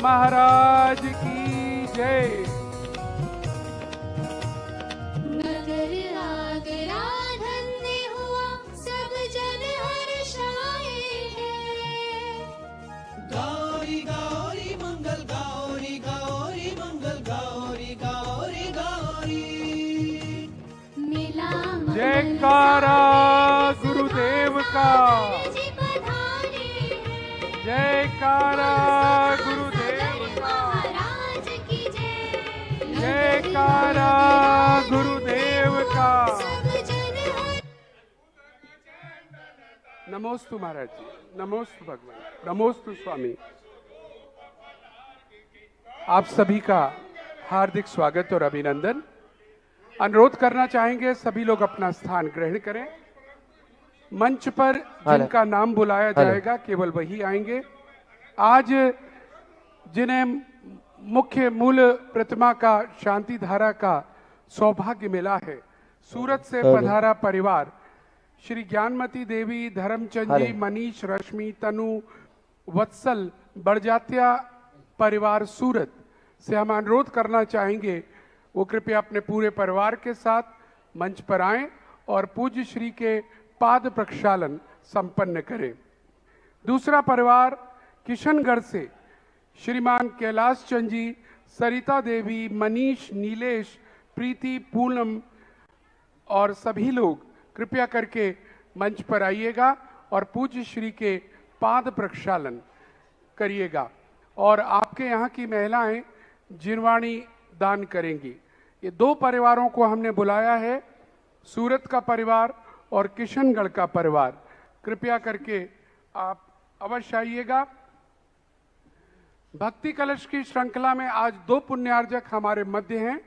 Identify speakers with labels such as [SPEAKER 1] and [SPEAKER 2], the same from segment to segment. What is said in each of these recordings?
[SPEAKER 1] महाराज की जय।
[SPEAKER 2] नगर आगरा धन्य हुआ, सब जन हर्षाए हैं।
[SPEAKER 3] गौरी गौरी मंगल गौरी गौरी मंगल गौरी गौरी गौरी।
[SPEAKER 2] मिला
[SPEAKER 1] जयकारा गुरुदेव का,
[SPEAKER 2] जी पधारे हैं।
[SPEAKER 1] जयकारा गुरुदेव का,
[SPEAKER 2] महाराज की जय।
[SPEAKER 1] जयकारा गुरुदेव का।
[SPEAKER 2] सब जन
[SPEAKER 1] नमोस्तु महाराज जी, नमोस्तु भगवान, नमोस्तु स्वामी। आप सभी का हार्दिक स्वागत और अभिनंदन। अनुरोध करना चाहेंगे सभी लोग अपना स्थान ग्रहण करें। मंच पर जिनका नाम बुलाया जाएगा केवल वही आएंगे। आज जिन्हें मुख्य मूल प्रतिमा का शांति धारा का सौभाग्य मिला है, सूरत से पधारा परिवार श्री ज्ञानमती देवी, धर्मचंद जी, मनीष, रश्मि, तनु, वत्सल, बड़जात्या परिवार सूरत से हम अनुरोध करना चाहेंगे वो कृपया अपने पूरे परिवार के साथ मंच पर आएं और पूज्य श्री के पाद प्रक्षालन संपन्न करें। दूसरा परिवार किशनगढ़ से श्रीमान कैलाश चंद जी, सरिता देवी, मनीष, नीलेश, प्रीति, पूनम और सभी लोग कृपया करके मंच पर आइएगा और पूज्य श्री के पाद प्रक्षालन करिएगा। और आपके यहाँ की महिलाएं जिरवाणी दान करेंगी। ये दो परिवारों को हमने बुलाया है, सूरत का परिवार और किशनगढ़ का परिवार। कृपया करके आप अवश्य आइएगा। भक्ति कलश की श्रृंखला में आज दो पुण्यार्जक हमारे मध्य हैं।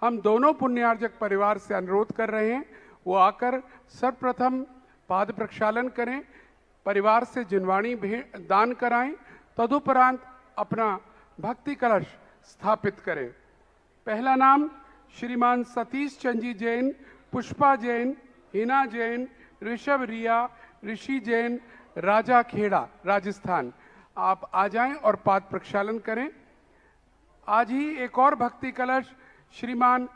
[SPEAKER 1] हम दोनों पुण्यार्जक परिवार से अनुरोध कर रहे हैं वो आकर सर्वप्रथम पाद प्रक्षालन करें, परिवार से जिनवाणी दान कराएं, तदुपरांत अपना भक्ति कलश स्थापित करें। पहला नाम श्रीमान सतीश चंद जी जैन, पुष्पा जैन, हिना जैन, ऋषभ रिया, ऋषि जैन, राजा खेड़ा, राजस्थान। आप आ जाएं और पाद प्रक्षालन करें। आज ही एक और भक्ति कलश श्रीमान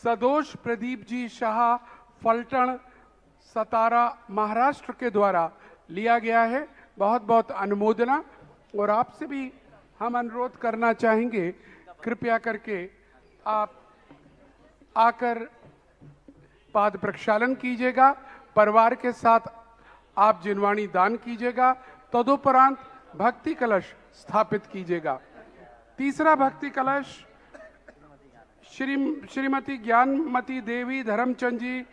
[SPEAKER 1] सदोष प्रदीप जी शाह, फलटण, सतारा, महाराष्ट्र के द्वारा लिया गया है। बहुत बहुत अनुमोदना। और आपसे भी हम अनुरोध करना चाहेंगे कृपया करके आप आकर पाद प्रक्षालन कीजिएगा, परिवार के साथ आप जिनवाणी दान कीजिएगा, तदुपरांत भक्ति कलश स्थापित कीजिएगा। तीसरा भक्ति कलश श्रीमती ज्ञानमती देवी, धर्मचंद जी,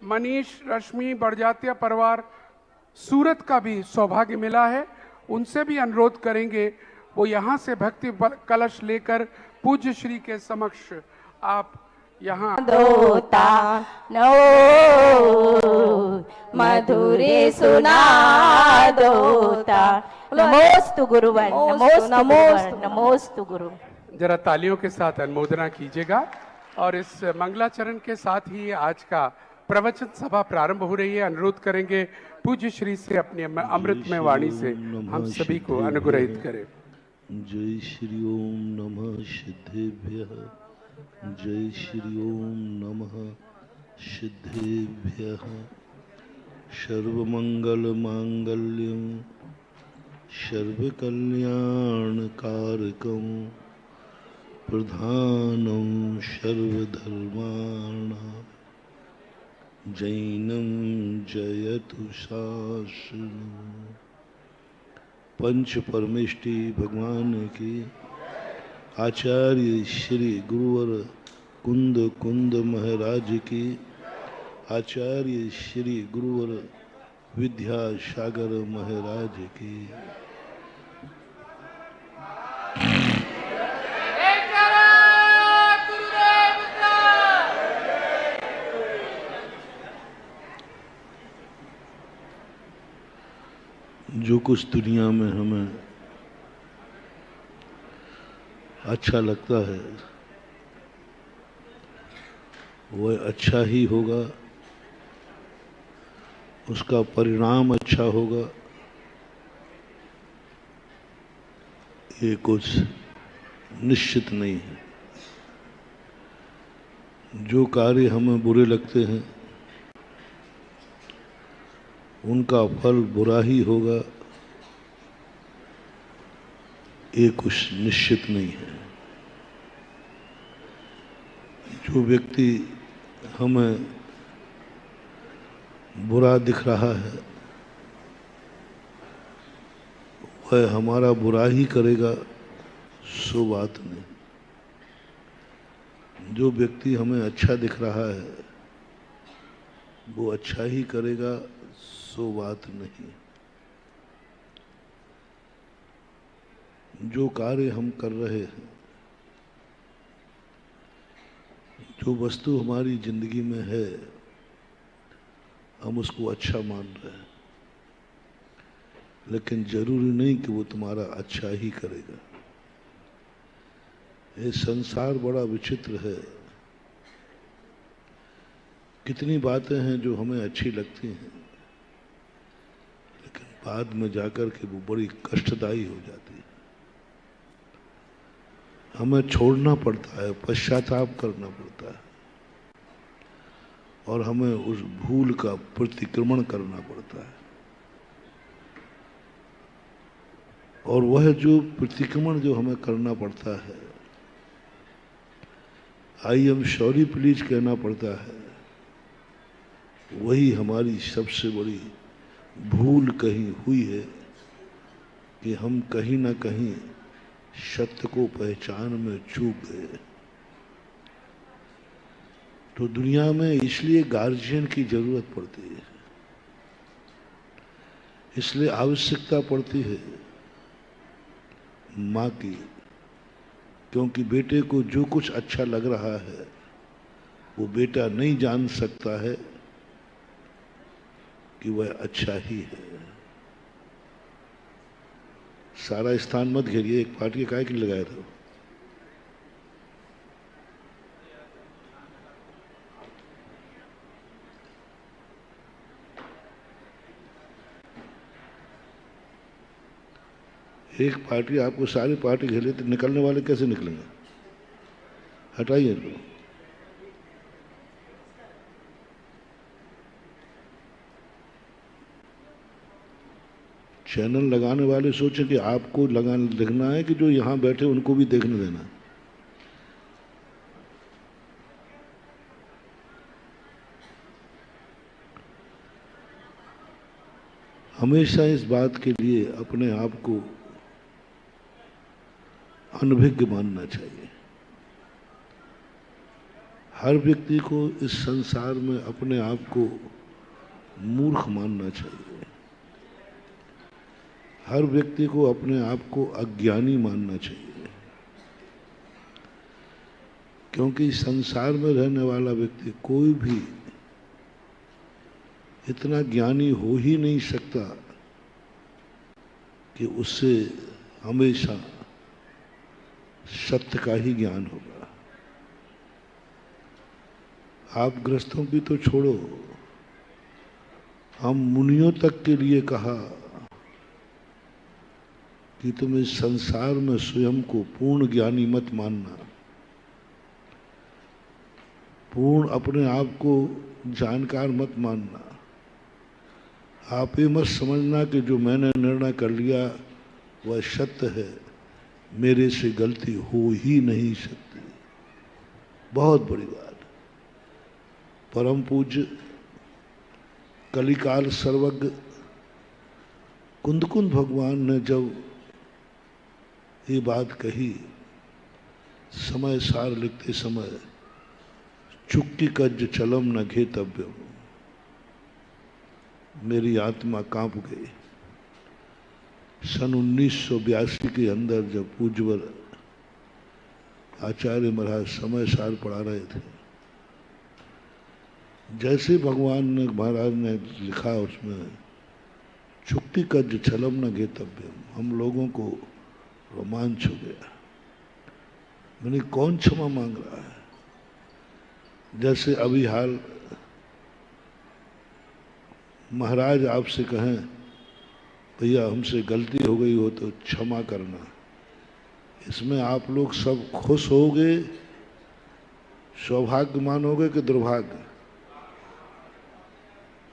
[SPEAKER 1] मनीष, रश्मि, बड़जात्या परिवार सूरत का भी सौभाग्य मिला है। उनसे भी अनुरोध करेंगे वो यहाँ से भक्ति कलश लेकर पूज्य श्री के समक्ष आप यहाँ
[SPEAKER 4] दोता नो मधुरे सुना दोता। नमोस्तु गुरुवन, नमोस्तु नमोस्तु गुरु।
[SPEAKER 1] जरा तालियों के साथ अनुमोदना कीजिएगा। और इस मंगलाचरण के साथ ही आज का प्रवचन सभा प्रारंभ हो रही है। अनुरोध करेंगे पूज्य श्री से अपनी अमृतमय वाणी से हम सभी को अनुग्रहित करें।
[SPEAKER 5] जय श्री ओम नमः सिद्धेभ्यः, जय श्री ओम नमः सिद्धेभ्यः। सर्वमंगल मांगल्यं सर्वकल्याणकारकं प्रधानं सर्वधर्माणां जैनं जयतु शासनम्। पंच परमेष्टि भगवान की, आचार्य श्री गुरुवर कुंद कुंद महाराज की, आचार्य श्री गुरुवर विद्यासागर महाराज की। जो कुछ दुनिया में हमें अच्छा लगता है वह अच्छा ही होगा, उसका परिणाम अच्छा होगा, ये कुछ निश्चित नहीं है। जो कार्य हमें बुरे लगते हैं उनका फल बुरा ही होगा, ये कुछ निश्चित नहीं है। जो व्यक्ति हमें बुरा दिख रहा है वह हमारा बुरा ही करेगा, सो बात नहीं। जो व्यक्ति हमें अच्छा दिख रहा है वो अच्छा ही करेगा, सो बात नहीं। जो कार्य हम कर रहे हैं, जो वस्तु हमारी जिंदगी में है, हम उसको अच्छा मान रहे हैं, लेकिन जरूरी नहीं कि वो तुम्हारा अच्छा ही करेगा। ये संसार बड़ा विचित्र है। कितनी बातें हैं जो हमें अच्छी लगती हैं, लेकिन बाद में जाकर के वो बड़ी कष्टदायी हो जाती है। हमें छोड़ना पड़ता है, पश्चाताप करना पड़ता है, और हमें उस भूल का प्रतिक्रमण करना पड़ता है। और वह जो प्रतिक्रमण जो हमें करना पड़ता है, आई एम सॉरी प्लीज कहना पड़ता है, वही हमारी सबसे बड़ी भूल कहीं हुई है कि हम कहीं ना कहीं सत्य को पहचान में चूक गए। तो दुनिया में इसलिए गार्जियन की जरूरत पड़ती है, इसलिए आवश्यकता पड़ती है माँ की, क्योंकि बेटे को जो कुछ अच्छा लग रहा है वो बेटा नहीं जान सकता है कि वह अच्छा ही है। सारा स्थान मत घेरिए, एक पार्टी काहे के लिए लगाया था? एक पार्टी आपको सारी पार्टी घेरे तो निकलने वाले कैसे निकलेंगे? हटाइए इनको। चैनल लगाने वाले सोचें कि आपको लिखना है कि जो यहां बैठे उनको भी देखने देना है। हमेशा इस बात के लिए अपने आप को अनभिज्ञ मानना चाहिए। हर व्यक्ति को इस संसार में अपने आप को मूर्ख मानना चाहिए। हर व्यक्ति को अपने आप को अज्ञानी मानना चाहिए, क्योंकि संसार में रहने वाला व्यक्ति कोई भी इतना ज्ञानी हो ही नहीं सकता कि उससे हमेशा सत्य का ही ज्ञान होगा। आप गृहस्थों की तो छोड़ो, हम मुनियों तक के लिए कहा कि तुम इस संसार में स्वयं को पूर्ण ज्ञानी मत मानना, पूर्ण अपने आप को जानकार मत मानना। आप ये मत समझना कि जो मैंने निर्णय कर लिया वह सत्य है, मेरे से गलती हो ही नहीं सकती। बहुत बड़ी बात। परम पूज्य कलिकाल सर्वज्ञ कुंदकुंद भगवान ने जब ये बात कही, समय सार लिखते समय, चुक्की कज चलम न घेतव्यम, मेरी आत्मा कांप गई। सन 1982 के अंदर जब पूज्यवर आचार्य महाराज समय सार पढ़ा रहे थे, जैसे भगवान ने महाराज ने लिखा उसमें चुक्ति कज छलम न घेतव्यम, हम लोगों को रोमांच हो गया। मैंने कौन क्षमा मांग रहा है? जैसे अभी हाल महाराज आपसे कहें भैया हमसे गलती हो गई हो तो क्षमा करना, इसमें आप लोग सब खुश होगे, सौभाग्य मानोगे कि दुर्भाग्य?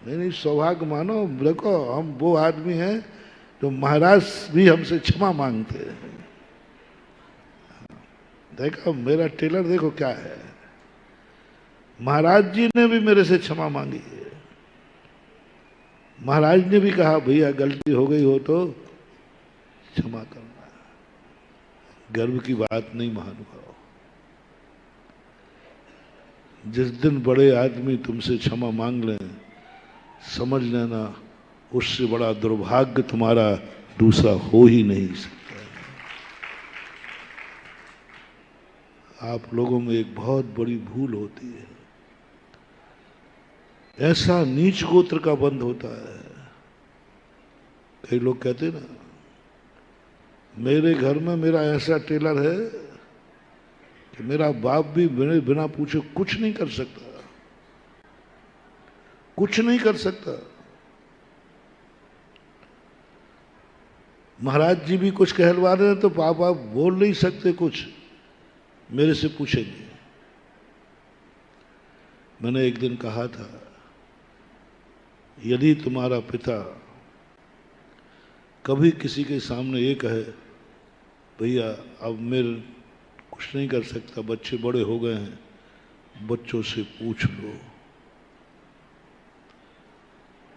[SPEAKER 5] नहीं, सौभाग्य मानो। देखो, हम वो आदमी हैं जो महाराज भी हमसे क्षमा मांगते हैं। देखो मेरा टेलर, देखो क्या है, महाराज जी ने भी मेरे से क्षमा मांगी है। महाराज ने भी कहा भैया गलती हो गई हो तो क्षमा करना। गर्व की बात नहीं महानुभाव। जिस दिन बड़े आदमी तुमसे क्षमा मांग लें, समझ लेना उससे बड़ा दुर्भाग्य तुम्हारा दूसरा हो ही नहीं सकता। आप लोगों में एक बहुत बड़ी भूल होती है, ऐसा नीच गोत्र का बंद होता है। कई लोग कहते हैं ना, मेरे घर में मेरा ऐसा टेलर है कि मेरा बाप भी मेरे बिना पूछे कुछ नहीं कर सकता, कुछ नहीं कर सकता। महाराज जी भी कुछ कहलवा रहे हैं तो पापा बोल नहीं सकते, कुछ मेरे से पूछेंगे। मैंने एक दिन कहा था, यदि तुम्हारा पिता कभी किसी के सामने ये कहे भैया अब मेरे कुछ नहीं कर सकता, बच्चे बड़े हो गए हैं, बच्चों से पूछ लो।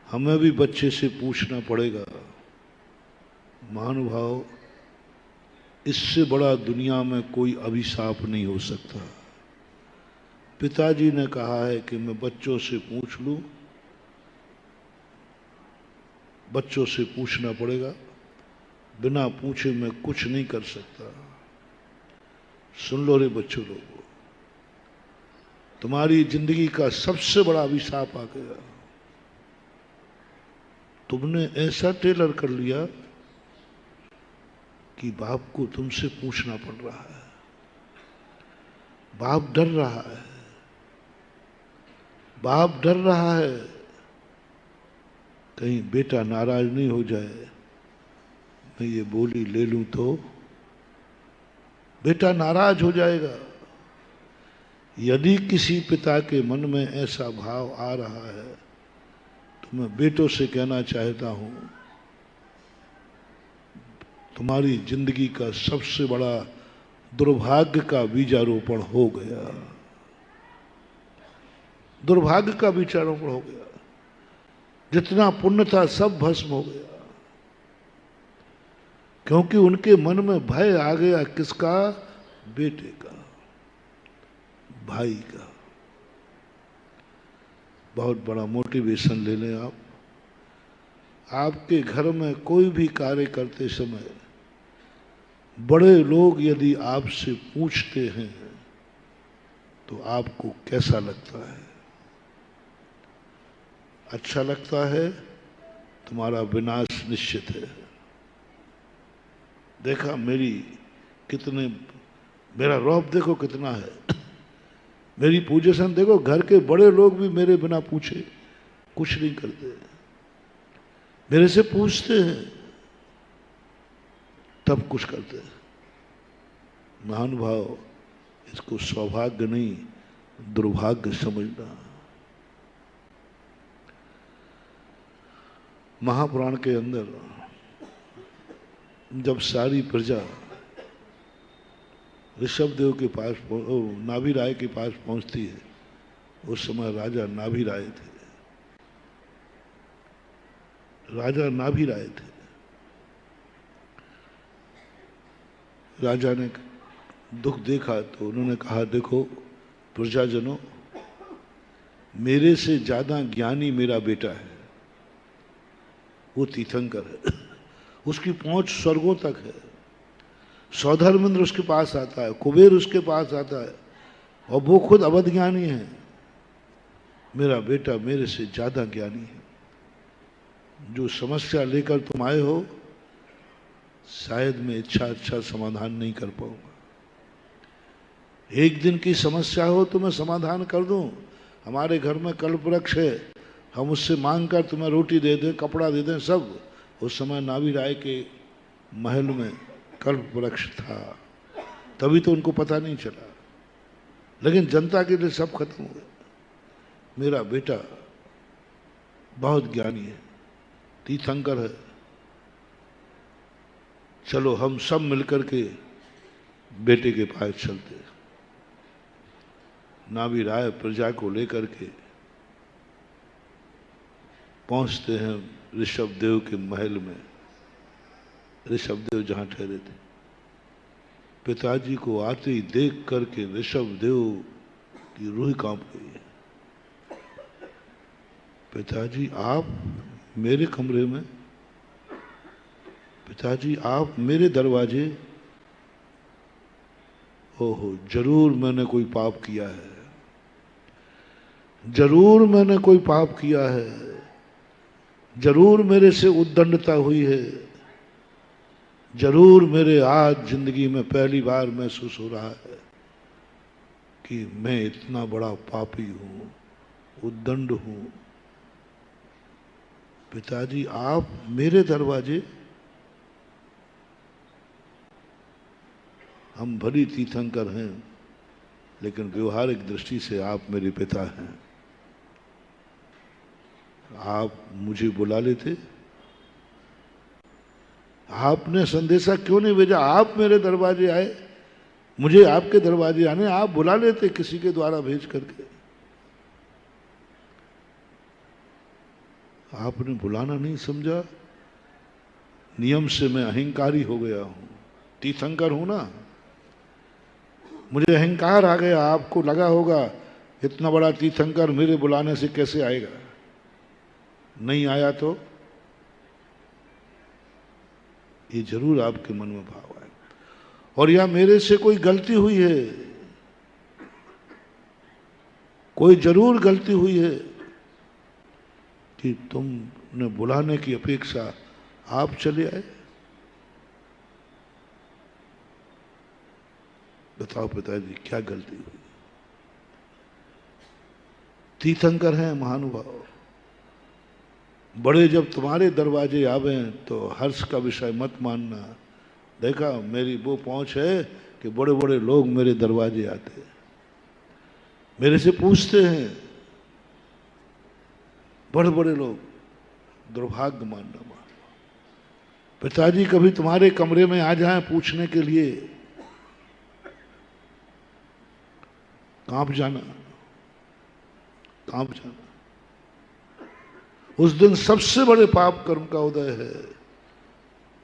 [SPEAKER 5] हमें भी बच्चे से पूछना पड़ेगा। महानुभाव, इससे बड़ा दुनिया में कोई अभिशाप नहीं हो सकता। पिताजी ने कहा है कि मैं बच्चों से पूछ लूं, बच्चों से पूछना पड़ेगा, बिना पूछे मैं कुछ नहीं कर सकता। सुन लो रे बच्चों लोगों, तुम्हारी जिंदगी का सबसे बड़ा अभिशाप आ गया। तुमने ऐसा टेलर कर लिया कि बाप को तुमसे पूछना पड़ रहा है। बाप डर रहा है, बाप डर रहा है कहीं बेटा नाराज नहीं हो जाए। मैं ये बोली ले लूं तो बेटा नाराज हो जाएगा। यदि किसी पिता के मन में ऐसा भाव आ रहा है तो मैं बेटों से कहना चाहता हूं, तुम्हारी जिंदगी का सबसे बड़ा दुर्भाग्य का बीजारोपण हो गया। दुर्भाग्य का बीजारोपण हो गया। जितना पुण्य था सब भस्म हो गया, क्योंकि उनके मन में भय आ गया। किसका? बेटे का, भाई का। बहुत बड़ा मोटिवेशन ले लें आप। आपके घर में कोई भी कार्य करते समय बड़े लोग यदि आपसे पूछते हैं तो आपको कैसा लगता है? अच्छा लगता है? तुम्हारा विनाश निश्चित है। देखा मेरा रौब देखो कितना है, मेरी पोजीशन देखो। घर के बड़े लोग भी मेरे बिना पूछे कुछ नहीं करते, मेरे से पूछते हैं तब कुछ करते हैं। महानुभाव, इसको सौभाग्य नहीं दुर्भाग्य समझना। महापुराण के अंदर जब सारी प्रजा ऋषभदेव के पास नाभि राय के पास पहुंचती है, उस समय राजा नाभि राय थे। राजा नाभि राय थे। राजा ने दुख देखा तो उन्होंने कहा, देखो प्रजाजनों, मेरे से ज्यादा ज्ञानी मेरा बेटा है, वो तीर्थंकर है, उसकी पहुंच स्वर्गों तक है। सौधर्मेंद्र उसके पास आता है, कुबेर उसके पास आता है, और वो खुद अवध ज्ञानी है। मेरा बेटा मेरे से ज्यादा ज्ञानी है। जो समस्या लेकर तुम आए हो, शायद मैं अच्छा समाधान नहीं कर पाऊंगा। एक दिन की समस्या हो तो मैं समाधान कर दूं। हमारे घर में कल्प वृक्ष है, हम उससे मांग कर तुम्हें रोटी दे दें, कपड़ा दे दें, सब। उस समय नाभि राय के महल में कल्प वृक्ष था। तभी तो उनको पता नहीं चला, लेकिन जनता के लिए सब खत्म हो गया। मेरा बेटा बहुत ज्ञानी है, तीर्थंकर है, चलो हम सब मिलकर के बेटे के पास चलते। नाभि राय प्रजा को लेकर के पहुंचते हैं ऋषभदेव के महल में। ऋषभदेव जहां ठहरे थे, पिताजी को आते ही देख करके ऋषभदेव की रूह कांप गई है। पिताजी आप मेरे कमरे में, पिताजी आप मेरे दरवाजे, ओहो जरूर मैंने कोई पाप किया है, जरूर मैंने कोई पाप किया है, जरूर मेरे से उद्दंडता हुई है, जरूर मेरे आज जिंदगी में पहली बार महसूस हो रहा है कि मैं इतना बड़ा पापी हूं, उद्दंड हूं। पिताजी आप मेरे दरवाजे, हम भली तीर्थंकर हैं लेकिन व्यवहारिक दृष्टि से आप मेरे पिता हैं। आप मुझे बुला लेते, आपने संदेशा क्यों नहीं भेजा? आप मेरे दरवाजे आए, मुझे आपके दरवाजे आने आप बुला लेते किसी के द्वारा भेज करके। आपने बुलाना नहीं समझा। नियम से मैं अहंकारी हो गया हूं, तीर्थंकर हूं ना, मुझे अहंकार आ गया। आपको लगा होगा इतना बड़ा तीर्थंकर मेरे बुलाने से कैसे आएगा, नहीं आया तो ये जरूर आपके मन में भाव आए। और या मेरे से कोई गलती हुई है, कोई जरूर गलती हुई है कि तुमने बुलाने की अपेक्षा आप चले आए। बताओ पिताजी क्या गलती हुई? तीर्थंकर हैं महानुभाव, बड़े जब तुम्हारे दरवाजे आवे तो हर्ष का विषय मत मानना। देखा मेरी वो पहुंच है कि बड़े बड़े लोग मेरे दरवाजे आते, मेरे से पूछते हैं, बड़े बड़े लोग, दुर्भाग्य मानना। पिताजी कभी तुम्हारे कमरे में आ जाएं पूछने के लिए, कांप जाना, कांप जाना। उस दिन सबसे बड़े पाप कर्म का उदय है।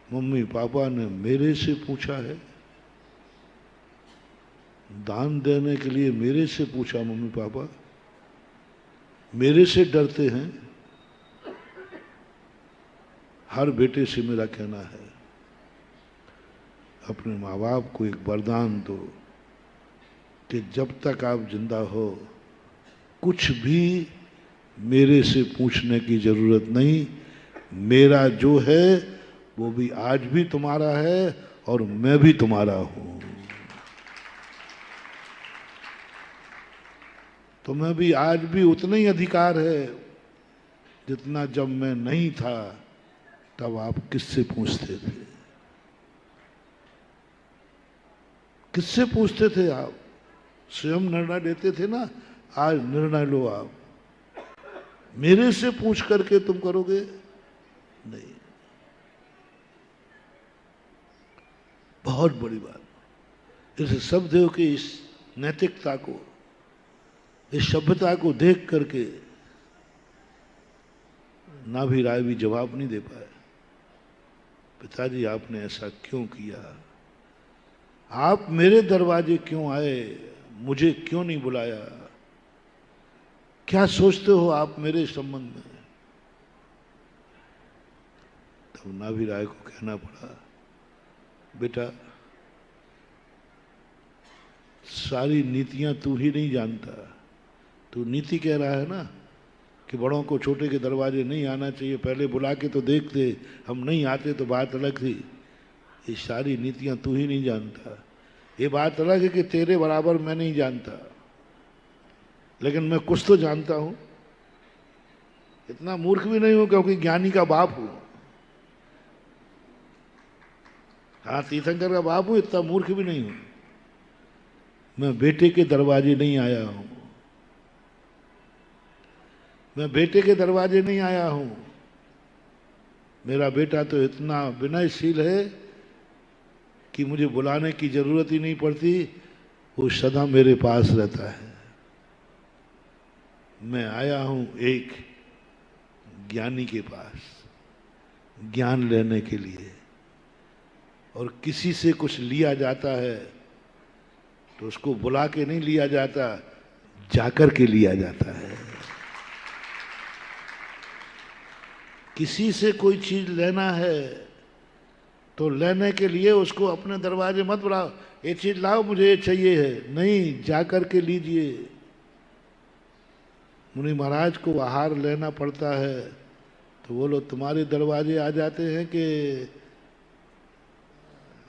[SPEAKER 5] मम्मी पापा ने मेरे से पूछा है, दान देने के लिए मेरे से पूछा। मम्मी पापा मेरे से डरते हैं। हर बेटे से मेरा कहना है, अपने माँ बाप को एक वरदान दो कि जब तक आप जिंदा हो कुछ भी मेरे से पूछने की जरूरत नहीं। मेरा जो है वो भी आज भी तुम्हारा है और मैं भी तुम्हारा हूं। तुम्हें भी आज भी उतना ही अधिकार है जितना जब मैं नहीं था तब आप किससे पूछते थे? किससे पूछते थे आप? स्वयं निर्णय लेते थे ना। आज निर्णय लो आप, मेरे से पूछ करके तुम करोगे नहीं। बहुत बड़ी बात। इस शब्दों की इस नैतिकता को, इस सभ्यता को देख करके नाभि राय भी जवाब नहीं दे पाए। पिताजी आपने ऐसा क्यों किया? आप मेरे दरवाजे क्यों आए? मुझे क्यों नहीं बुलाया? क्या सोचते हो आप मेरे संबंध में? तब नाभि राय को कहना पड़ा, बेटा सारी नीतियां तू ही नहीं जानता। तू नीति कह रहा है ना कि बड़ों को छोटे के दरवाजे नहीं आना चाहिए, पहले बुला के तो देखते, हम नहीं आते तो बात अलग थी। ये सारी नीतियां तू ही नहीं जानता। ये बात अलग है कि तेरे बराबर मैं नहीं जानता, लेकिन मैं कुछ तो जानता हूं। इतना मूर्ख भी नहीं हूं क्योंकि ज्ञानी का बाप हूं। हाँ, तीर्थंकर का बाप हूं, इतना मूर्ख भी नहीं हूं। मैं बेटे के दरवाजे नहीं आया हूं, मैं बेटे के दरवाजे नहीं आया हूं। मेरा बेटा तो इतना विनयशील है कि मुझे बुलाने की जरूरत ही नहीं पड़ती, वो सदा मेरे पास रहता है। मैं आया हूं एक ज्ञानी के पास ज्ञान लेने के लिए, और किसी से कुछ लिया जाता है तो उसको बुला के नहीं लिया जाता, जाकर के लिया जाता है। किसी से कोई चीज लेना है तो लेने के लिए उसको अपने दरवाजे मत बुलाओ, ये चीज लाओ मुझे ये चाहिए है, नहीं, जाकर के लीजिए। मुनि महाराज को आहार लेना पड़ता है तो वो लोग तुम्हारे दरवाजे आ जाते हैं कि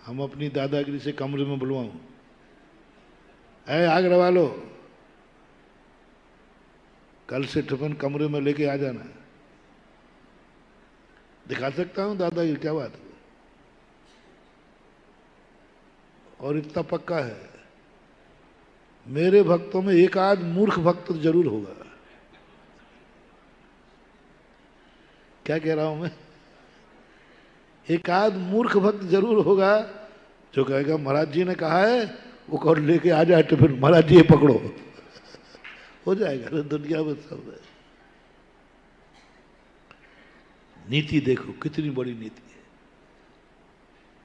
[SPEAKER 5] हम अपनी दादागिरी से कमरे में बुलवाऊं, ऐ आग रवा लो, कल से टिफिन कमरे में लेके आ जाना। दिखा सकता हूं दादागिरी, क्या बात है। और इतना पक्का है, मेरे भक्तों में एक आध मूर्ख भक्त जरूर होगा। क्या कह रहा हूं मैं? एक आध मूर्ख भक्त जरूर होगा जो कहेगा महाराज जी ने कहा है वो कौन लेके आ जाए टिफिन, महाराज जी ये पकड़ो, हो जाएगा। दुनिया में सब है। नीति देखो कितनी बड़ी नीति है।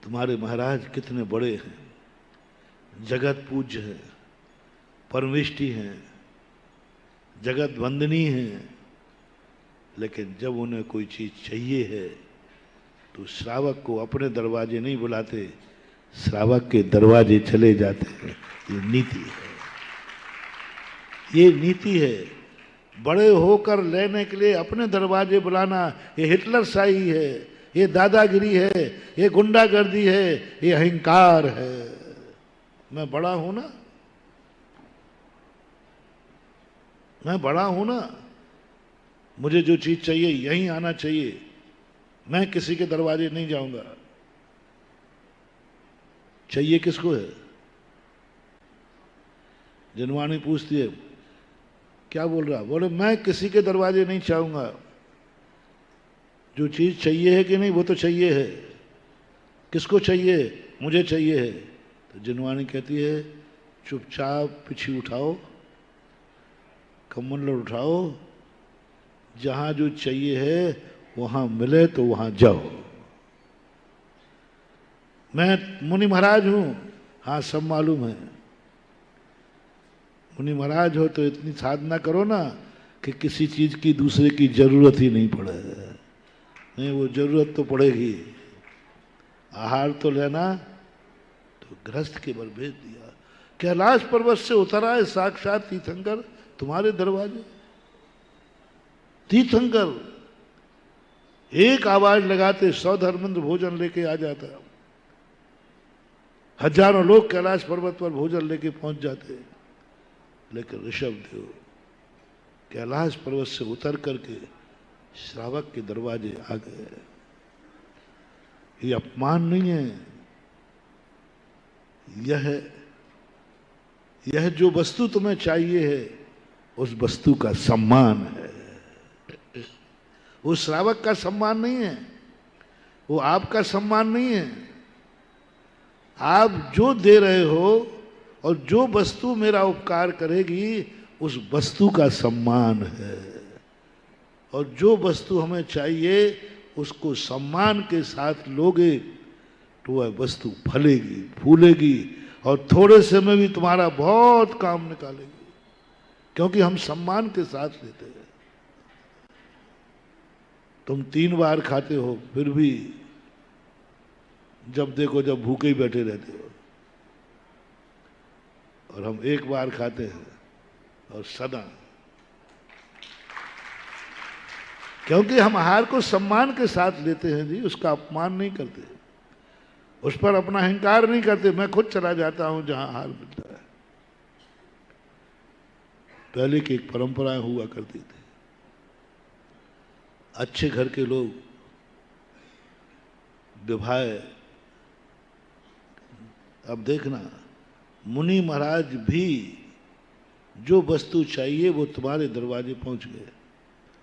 [SPEAKER 5] तुम्हारे महाराज कितने बड़े हैं, जगत पूज्य हैं, परमेष्टि हैं, जगत वंदनी हैं, लेकिन जब उन्हें कोई चीज चाहिए है तो श्रावक को अपने दरवाजे नहीं बुलाते, श्रावक के दरवाजे चले जाते हैं। ये नीति है, ये नीति है। बड़े होकर लेने के लिए अपने दरवाजे बुलाना ये हिटलर शाही है, ये दादागिरी है, ये गुंडागर्दी है, ये अहंकार है। मैं बड़ा हूं ना, मैं बड़ा हूं ना, मुझे जो चीज चाहिए यहीं आना चाहिए, मैं किसी के दरवाजे नहीं जाऊंगा। चाहिए किसको है? जनवाणी पूछती है क्या बोल रहा, बोले मैं किसी के दरवाजे नहीं चाहूंगा, जो चीज चाहिए है कि नहीं वो तो चाहिए है। किसको चाहिए? मुझे चाहिए है। तो जनवाणी कहती है चुपचाप पिछी उठाओ, कमंडल उठाओ, जहां जो चाहिए है वहां मिले तो वहां जाओ। मैं मुनि महाराज हूं, हाँ सब मालूम है। मुनि महाराज हो तो इतनी साधना करो ना कि किसी चीज की दूसरे की जरूरत ही नहीं पड़े। नहीं, वो जरूरत तो पड़ेगी। आहार तो लेना, तो गृहस्थ के बल भेज दिया। कैलाश पर्वत से उतरा है साक्षात तीर्थंकर तुम्हारे दरवाजे। तीर्थंकर एक आवाज लगाते 100 धर्मेंद्र भोजन लेके आ जाता, हजारों लोग कैलाश पर्वत पर भोजन लेके पहुंच जाते। लेकिन ऋषभ देव कैलाश पर्वत से उतर करके श्रावक के दरवाजे आ गए। ये अपमान नहीं है, यह जो वस्तु तुम्हें चाहिए है उस वस्तु का सम्मान है। वो श्रावक का सम्मान नहीं है, वो आपका सम्मान नहीं है। आप जो दे रहे हो और जो वस्तु मेरा उपकार करेगी उस वस्तु का सम्मान है। और जो वस्तु हमें चाहिए उसको सम्मान के साथ लोगे तो वह वस्तु फलेगी, फूलेगी और थोड़े समय में तुम्हारा बहुत काम निकालेगी, क्योंकि हम सम्मान के साथ लेते हैं। तुम 3 बार खाते हो फिर भी जब देखो जब भूखे ही बैठे रहते हो, और हम 1 बार खाते हैं और सदा, क्योंकि हम आहार को सम्मान के साथ लेते हैं जी, उसका अपमान नहीं करते, उस पर अपना अहंकार नहीं करते। मैं खुद चला जाता हूं जहां आहार मिलता है। पहले की एक परंपराएं हुआ करती थी, अच्छे घर के लोग विवाह, अब देखना मुनि महाराज भी जो वस्तु चाहिए वो तुम्हारे दरवाजे पहुंच गए।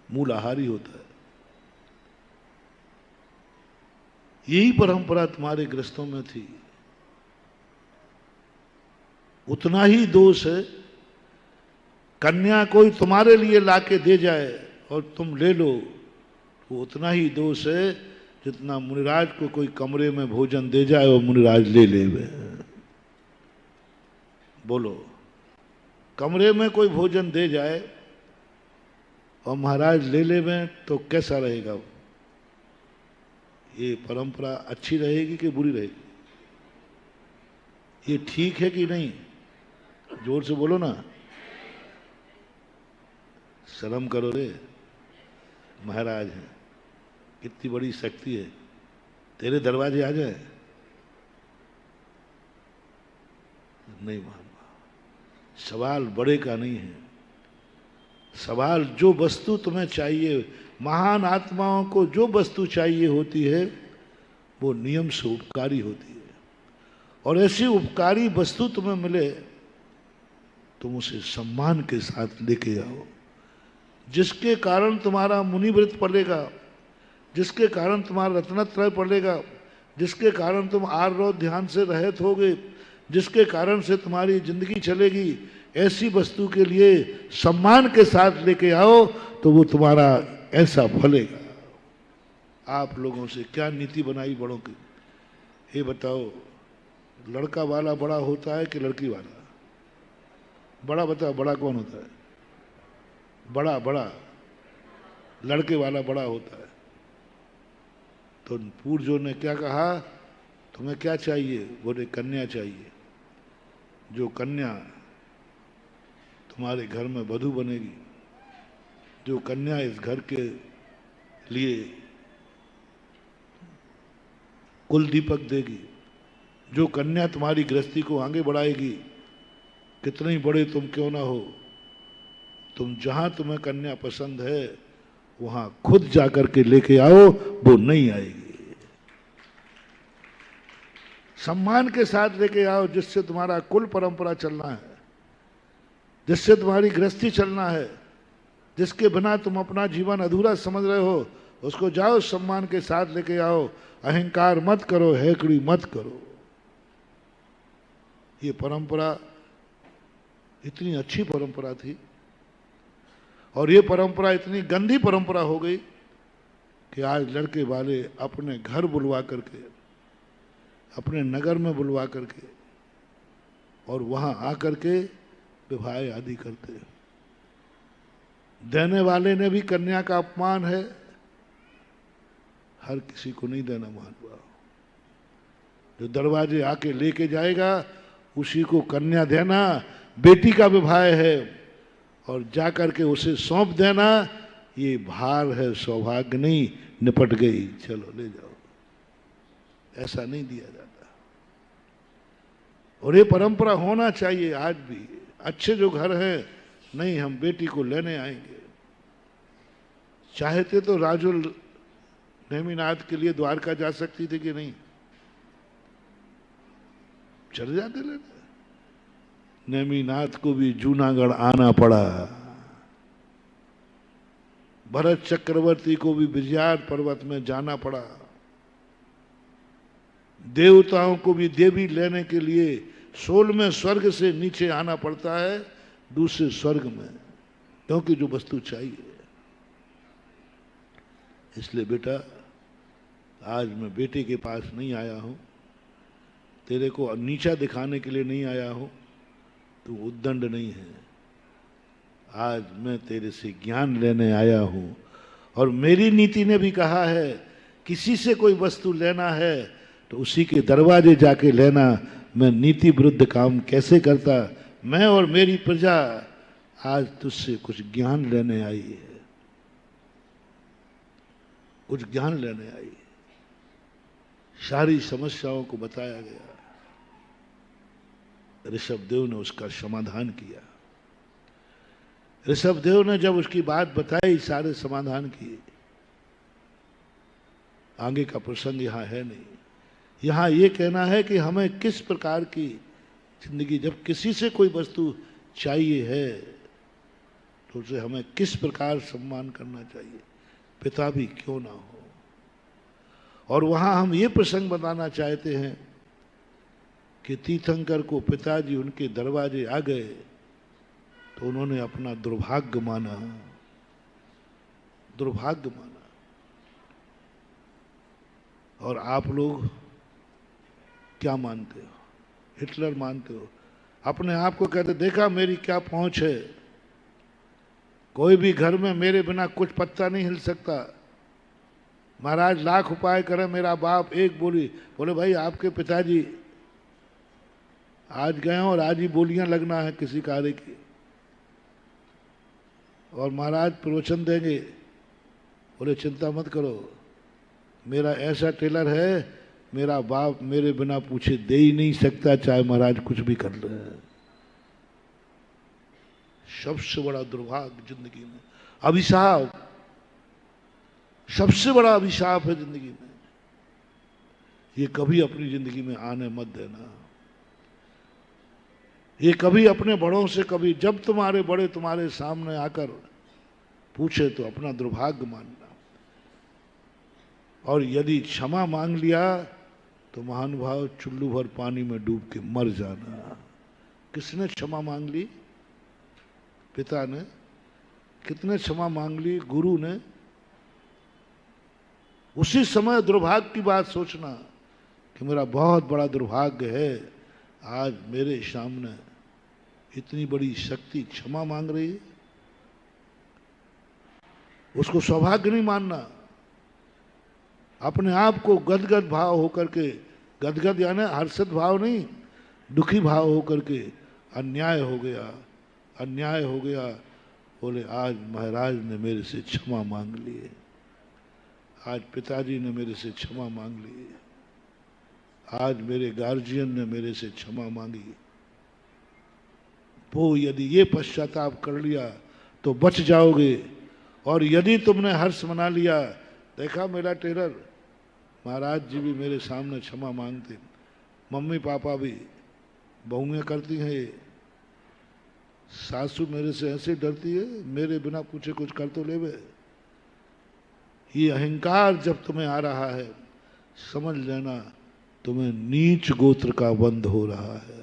[SPEAKER 5] मूल आहारी होता है। यही परंपरा तुम्हारे गृहस्थों में थी। उतना ही दोष है, कन्या कोई तुम्हारे लिए लाके दे जाए और तुम ले लो, वो उतना ही दोष है जितना मुनिराज को कोई कमरे में भोजन दे जाए और मुनिराज ले ले। बोलो, कमरे में कोई भोजन दे जाए और महाराज ले ले में तो कैसा रहेगा? ये परंपरा अच्छी रहेगी कि बुरी रहेगी? ये ठीक है कि नहीं? जोर से बोलो ना। शर्म करो रे, महाराज हैं, कितनी बड़ी शक्ति है, तेरे दरवाजे आ जाए। नहीं मानवा। सवाल बड़े का नहीं है, सवाल जो वस्तु तुम्हें चाहिए। महान आत्माओं को जो वस्तु चाहिए होती है वो नियम से उपकारी होती है, और ऐसी उपकारी वस्तु तुम्हें मिले तुम उसे सम्मान के साथ लेके आओ, जिसके कारण तुम्हारा मुनिव्रत पड़ेगा, जिसके कारण तुम्हारा रत्नत्रय पड़ेगा, जिसके कारण तुम आर्य ध्यान से रहित होगे, जिसके कारण से तुम्हारी जिंदगी चलेगी। ऐसी वस्तु के लिए सम्मान के साथ लेके आओ तो वो तुम्हारा ऐसा फलेगा। आप लोगों से क्या नीति बनाई बड़ों की? ये बताओ, लड़का वाला बड़ा होता है कि लड़की वाला? बड़ा बताओ, बड़ा कौन होता है? बड़ा बड़ा लड़के वाला बड़ा होता है। तो पूर्वजों ने क्या कहा? तुम्हें क्या चाहिए? बोले कन्या चाहिए। जो कन्या तुम्हारे घर में वधू बनेगी, जो कन्या इस घर के लिए कुल दीपक देगी, जो कन्या तुम्हारी गृहस्थी को आगे बढ़ाएगी, कितने ही बड़े तुम क्यों ना हो, तुम जहां तुम्हें कन्या पसंद है वहां खुद जाकर के लेके आओ, वो नहीं आएगी। सम्मान के साथ लेके आओ, जिससे तुम्हारा कुल परंपरा चलना है, जिससे तुम्हारी गृहस्थी चलना है, जिसके बिना तुम अपना जीवन अधूरा समझ रहे हो, उसको जाओ सम्मान के साथ लेके आओ। अहंकार मत करो, हैकड़ी मत करो। ये परंपरा इतनी अच्छी परंपरा थी, और ये परंपरा इतनी गंदी परंपरा हो गई कि आज लड़के वाले अपने घर बुलवा करके, अपने नगर में बुलवा करके और वहां आकर के विवाह आदि करते हैं। देने वाले ने भी कन्या का अपमान है, हर किसी को नहीं देना महानुभाव। जो दरवाजे आके लेके जाएगा उसी को कन्या देना, बेटी का विवाह है, और जाकर के उसे सौंप देना ये भार है, सौभाग्य नहीं। निपट गई, चलो ले जाओ, ऐसा नहीं दिया जाता। और ये परंपरा होना चाहिए आज भी। अच्छे जो घर हैं, नहीं हम बेटी को लेने आएंगे। चाहते तो राजुल नेमिनाथ के लिए द्वारका जा सकती थी कि नहीं? चले जाते लेने। नेमिनाथ को भी जूनागढ़ आना पड़ा, भरत चक्रवर्ती को भी विजयार पर्वत में जाना पड़ा, देवताओं को भी देवी लेने के लिए 16वें स्वर्ग से नीचे आना पड़ता है, दूसरे स्वर्ग में, क्योंकि जो वस्तु चाहिए। इसलिए बेटा, आज मैं बेटे के पास नहीं आया हूं, तेरे को नीचा दिखाने के लिए नहीं आया हूं, तू उद्दंड नहीं है। आज मैं तेरे से ज्ञान लेने आया हूं, और मेरी नीति ने भी कहा है किसी से कोई वस्तु लेना है तो उसी के दरवाजे जाके लेना। मैं नीति विरुद्ध काम कैसे करता? मैं और मेरी प्रजा आज तुझसे कुछ ज्ञान लेने आई है, कुछ ज्ञान लेने आई। सारी समस्याओं को बताया गया, ऋषभदेव ने उसका समाधान किया। ऋषभदेव ने जब उसकी बात बताई, सारे समाधान किए। आगे का प्रसंग यहां है नहीं। यहां ये कहना है कि हमें किस प्रकार की जिंदगी जब किसी से कोई वस्तु चाहिए है तो उसे हमें किस प्रकार सम्मान करना चाहिए, पिता भी क्यों ना हो। और वहां हम ये प्रसंग बताना चाहते हैं कि तीर्थंकर को पिताजी उनके दरवाजे आ गए तो उन्होंने अपना दुर्भाग्य माना, दुर्भाग्य माना। और आप लोग क्या मानते हो? हिटलर मानते हो? अपने आप को कहते देखा मेरी क्या पहुंच है, कोई भी घर में मेरे बिना कुछ पत्ता नहीं हिल सकता। महाराज लाख उपाय करे, मेरा बाप एक बोले भाई आपके पिताजी आज गए और आज ही बोलियां लगना है किसी कार्य की, और महाराज प्रवचन देंगे, बोले चिंता मत करो, मेरा ऐसा टेलर है, मेरा बाप मेरे बिना पूछे दे ही नहीं सकता, चाहे महाराज कुछ भी कर ले। सबसे बड़ा दुर्भाग्य जिंदगी में, अभिशाप, सबसे बड़ा अभिशाप है जिंदगी में। ये कभी अपनी जिंदगी में आने मत देना। ये कभी अपने बड़ों से, कभी जब तुम्हारे बड़े तुम्हारे सामने आकर पूछे तो अपना दुर्भाग्य मानना, और यदि क्षमा मांग लिया तो महानुभाव चुल्लू भर पानी में डूब के मर जाना। किसने क्षमा मांग ली? पिता ने। कितने क्षमा मांग ली? गुरु ने। उसी समय दुर्भाग्य की बात सोचना कि मेरा बहुत बड़ा दुर्भाग्य है, आज मेरे सामने इतनी बड़ी शक्ति क्षमा मांग रही है। उसको सौभाग्य नहीं मानना। अपने आप को गदगद भाव होकर के, गदगद यानी हर्षित भाव नहीं, दुखी भाव होकर के, अन्याय हो गया, अन्याय हो गया, बोले आज महाराज ने मेरे से क्षमा मांग ली, आज पिताजी ने मेरे से क्षमा मांग ली, आज मेरे गार्जियन ने मेरे से क्षमा मांगी। वो यदि ये पश्चाताप कर लिया तो बच जाओगे। और यदि तुमने हर्ष मना लिया, देखा मेरा टेलर, महाराज जी भी मेरे सामने क्षमा मांगते, मम्मी पापा भी, बहुएं करती हैं ये, सासू मेरे से ऐसे डरती है, मेरे बिना पूछे कुछ कर तो लेवे। ये अहंकार जब तुम्हें आ रहा है, समझ लेना तुम्हें नीच गोत्र का बंध हो रहा है।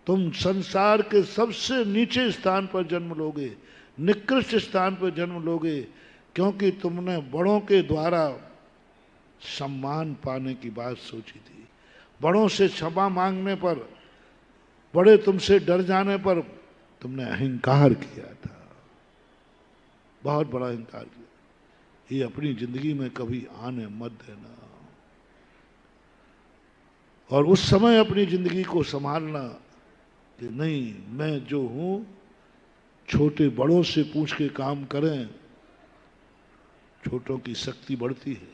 [SPEAKER 5] तुम संसार के सबसे नीचे स्थान पर जन्म लोगे, निकृष्ट स्थान पर जन्म लोगे, क्योंकि तुमने बड़ों के द्वारा सम्मान पाने की बात सोची थी। बड़ों से क्षमा मांगने पर, बड़े तुमसे डर जाने पर तुमने अहंकार किया था, बहुत बड़ा अहंकार किया। ये अपनी जिंदगी में कभी आने मत देना। और उस समय अपनी जिंदगी को संभालना कि नहीं, मैं जो हूं, छोटे बड़ों से पूछ के काम करें, छोटों की शक्ति बढ़ती है,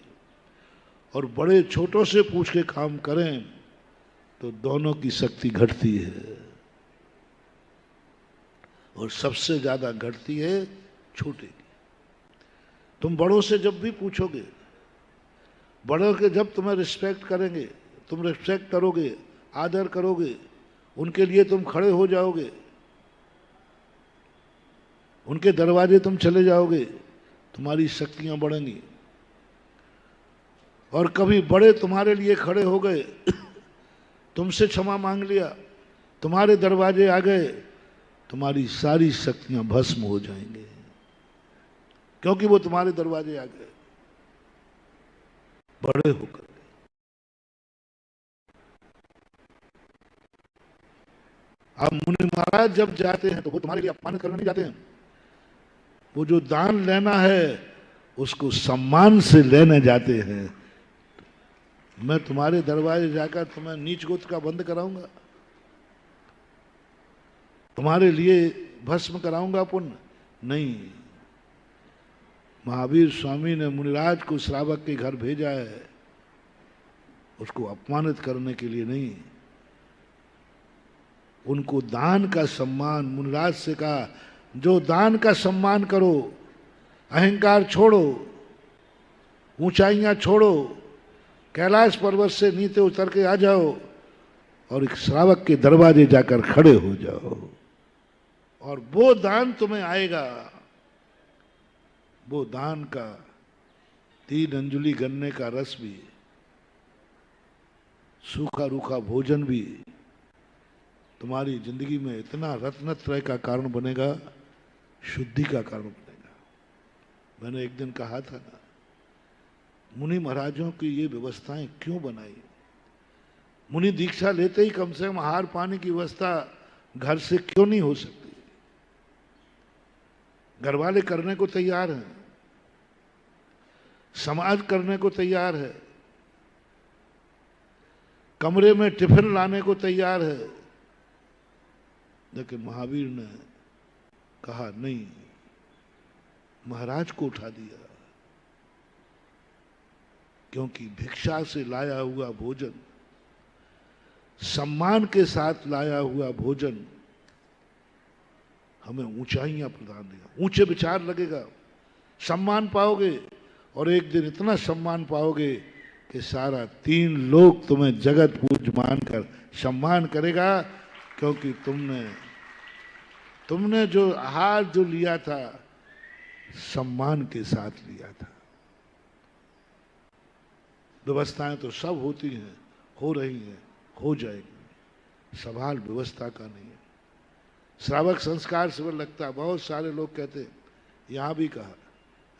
[SPEAKER 5] और बड़े छोटों से पूछ के काम करें तो दोनों की शक्ति घटती है, और सबसे ज्यादा घटती है छोटे की। तुम बड़ों से जब भी पूछोगे, बड़ों के जब तुम्हें रिस्पेक्ट करेंगे, तुम रिस्पेक्ट करोगे, आदर करोगे, उनके लिए तुम खड़े हो जाओगे, उनके दरवाजे तुम चले जाओगे, तुम्हारी शक्तियां बढ़ेंगी। और कभी बड़े तुम्हारे लिए खड़े हो गए, तुमसे क्षमा मांग लिया, तुम्हारे दरवाजे आ गए, तुम्हारी सारी शक्तियां भस्म हो जाएंगे, क्योंकि वो तुम्हारे दरवाजे आ गए बड़े होकर। अब मुनि महाराज जब जाते हैं तो वो तुम्हारे लिए अपमान करने नहीं जाते हैं, वो जो दान लेना है उसको सम्मान से लेने जाते हैं। मैं तुम्हारे दरवाजे जाकर तुम्हें नीच गोत्र का बंद कराऊंगा, तुम्हारे लिए भस्म कराऊंगा पुण्य? नहीं। महावीर स्वामी ने मुनिराज को श्रावक के घर भेजा है, उसको अपमानित करने के लिए नहीं, उनको दान का सम्मान। मुनिराज से कहा, जो दान का सम्मान करो, अहंकार छोड़ो, ऊंचाइयां छोड़ो, कैलाश पर्वत से नीचे उतर के आ जाओ और एक श्रावक के दरवाजे जाकर खड़े हो जाओ और वो दान तुम्हें आएगा। वो दान का 3 अंजुलि गन्ने का रस भी, सूखा रूखा भोजन भी तुम्हारी जिंदगी में इतना रत्नत्रय का कारण बनेगा, शुद्धि का कारण बनेगा। मैंने एक दिन कहा था ना, मुनि महाराजों की ये व्यवस्थाएं क्यों बनाई? मुनि दीक्षा लेते ही कम से कम आहार पानी की व्यवस्था घर से क्यों नहीं हो सकती? घर वाले करने को तैयार हैं, समाज करने को तैयार है, कमरे में टिफिन लाने को तैयार है, लेकिन महावीर ने कहा नहीं, महाराज को उठा दिया, क्योंकि भिक्षा से लाया हुआ भोजन, सम्मान के साथ लाया हुआ भोजन हमें ऊंचाइयां प्रदान देगा, ऊंचे विचार लगेगा, सम्मान पाओगे और एक दिन इतना सम्मान पाओगे कि सारा 3 लोग तुम्हें जगत पूज मानकर सम्मान करेगा, क्योंकि तुमने जो आहार जो लिया था सम्मान के साथ लिया था। व्यवस्थाएं तो सब होती हैं, हो रही हैं, हो जाएगी, सवाल व्यवस्था का नहीं है। श्रावक संस्कार से लगता है, बहुत सारे लोग कहते हैं, यहाँ भी कहा,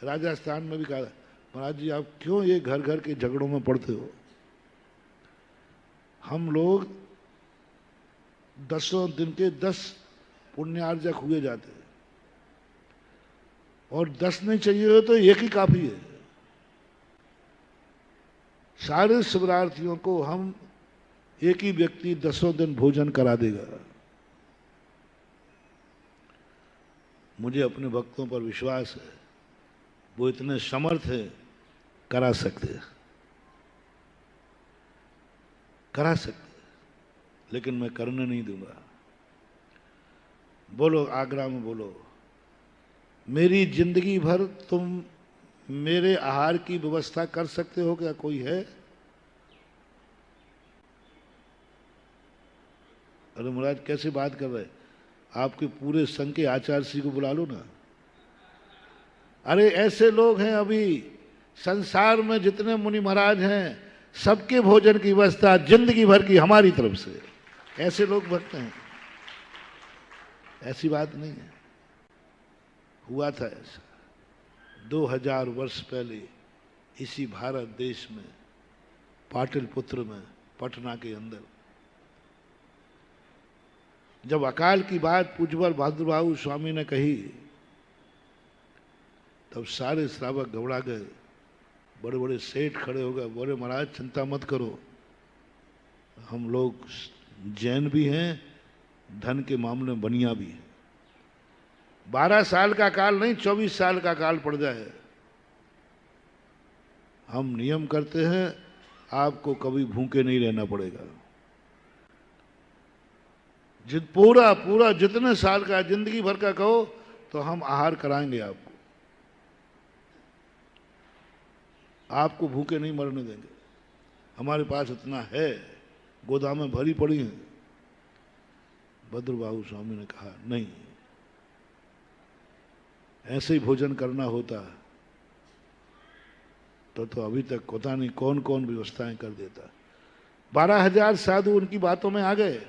[SPEAKER 5] राजस्थान में भी कहा, महाराज जी आप क्यों ये घर घर के झगड़ों में पड़ते हो? हम लोग 10 दिन के 10 पुण्यार्जक हुए जाते हैं, और 10 नहीं चाहिए हो तो एक ही काफी है। सारे शिवरार्थियों को हम एक ही व्यक्ति 10 दिन भोजन करा देगा। मुझे अपने भक्तों पर विश्वास है, वो इतने समर्थ है, करा सकते हैं, करा सकते हैं, लेकिन मैं करने नहीं दूंगा। बोलो आगरा में बोलो, मेरी जिंदगी भर तुम मेरे आहार की व्यवस्था कर सकते हो क्या? कोई है? अरे महाराज कैसे बात कर रहे, आपके पूरे संघ के आचार्य श्री को बुला लो ना। अरे ऐसे लोग हैं अभी संसार में, जितने मुनि महाराज हैं सबके भोजन की व्यवस्था जिंदगी भर की हमारी तरफ से, ऐसे लोग भक्त हैं। ऐसी बात नहीं है, हुआ था ऐसा 2000 वर्ष पहले इसी भारत देश में, पाटलिपुत्र में, पटना के अंदर, जब अकाल की बात पूज्यवर भद्रबाहु स्वामी ने कही, तब सारे श्रावक घबरा गए, बड़े बड़े सेठ खड़े हो गए, बोले महाराज चिंता मत करो, हम लोग जैन भी हैं, धन के मामले में बनिया भी हैं। 12 साल का काल नहीं, 24 साल का काल पड़ जाए, हम नियम करते हैं, आपको कभी भूखे नहीं रहना पड़ेगा। पूरा जितने साल का, जिंदगी भर का कहो तो हम आहार कराएंगे आपको, आपको भूखे नहीं मरने देंगे, हमारे पास इतना है, गोदामें भरी पड़ी हैं। भद्रबाहु स्वामी ने कहा नहीं, ऐसे ही भोजन करना होता तो अभी तक पता नहीं कौन कौन व्यवस्थाएं कर देता। 12,000 साधु उनकी बातों में आ गए,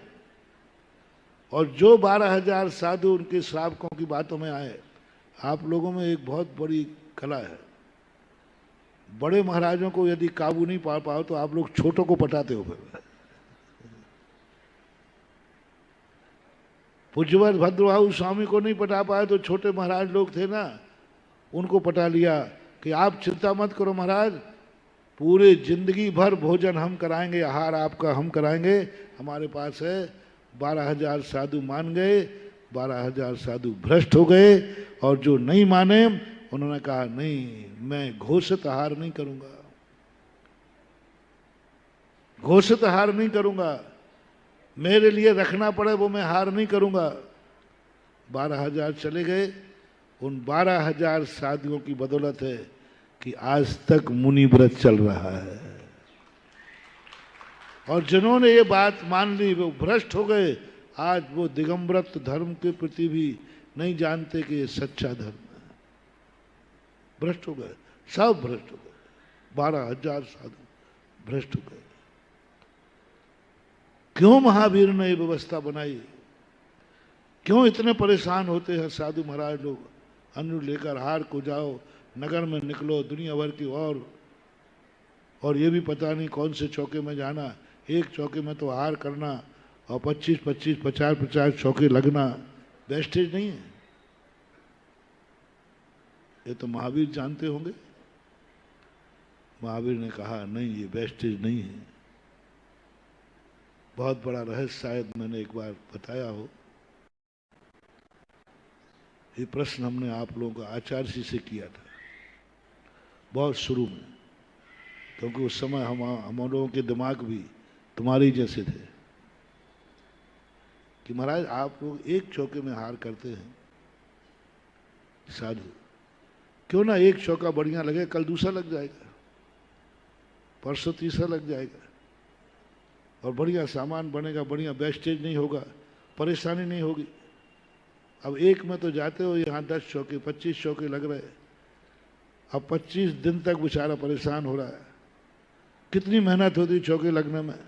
[SPEAKER 5] और जो 12,000 साधु उनके श्रावकों की बातों में आए, आप लोगों में एक बहुत बड़ी कला है, बड़े महाराजों को यदि काबू नहीं पा पाओ तो आप लोग छोटों को पटाते हो। फिर पूज्यवर भद्रबाहु स्वामी को नहीं पटा पाए तो छोटे महाराज लोग थे ना, उनको पटा लिया कि आप चिंता मत करो महाराज, पूरे जिंदगी भर भोजन हम कराएंगे, आहार आपका हम कराएंगे, हमारे पास है। 12,000 साधु मान गए, 12,000 साधु भ्रष्ट हो गए, और जो नहीं माने उन्होंने कहा नहीं, मैं घोषित आहार नहीं करूंगा, घोषित आहार नहीं करूंगा, मेरे लिए रखना पड़े वो मैं हार नहीं करूंगा। 12,000 चले गए। उन 12,000 साधुओं की बदौलत है कि आज तक मुनि व्रत चल रहा है। और जिन्होंने ये बात मान ली वो भ्रष्ट हो गए। आज वो दिगंबरत धर्म के प्रति भी नहीं जानते कि ये सच्चा धर्म है। भ्रष्ट हो गए, सब भ्रष्ट हो गए। 12,000 साधु भ्रष्ट हो गए। क्यों महावीर ने ये व्यवस्था बनाई? क्यों इतने परेशान होते हैं साधु महाराज लोग? अन्न लेकर हार को जाओ, नगर में निकलो, दुनिया भर की और ये भी पता नहीं कौन से चौके में जाना। एक चौके में तो हार करना और 25-25, 50-50 चौके लगना वेस्टेज नहीं है? ये तो महावीर जानते होंगे। महावीर ने कहा नहीं, ये वेस्टेज नहीं है। बहुत बड़ा रहस्य शायद मैंने एक बार बताया हो। ये प्रश्न हमने आप लोगों का आचार्य जी से किया था बहुत शुरू में, क्योंकि उस समय हम लोगों के दिमाग भी तुम्हारे जैसे थे कि महाराज आप लोग एक चौके में हार करते हैं साधु, क्यों ना एक चौका बढ़िया लगे, कल दूसरा लग जाएगा, परसों तीसरा लग जाएगा और बढ़िया सामान बनेगा, बढ़िया वेस्टेज नहीं होगा, परेशानी नहीं होगी। अब एक में तो जाते हो, यहाँ 10 चौके 25 चौके लग रहे हैं। अब 25 दिन तक बेचारा परेशान हो रहा है। कितनी मेहनत होती चौके लगने में,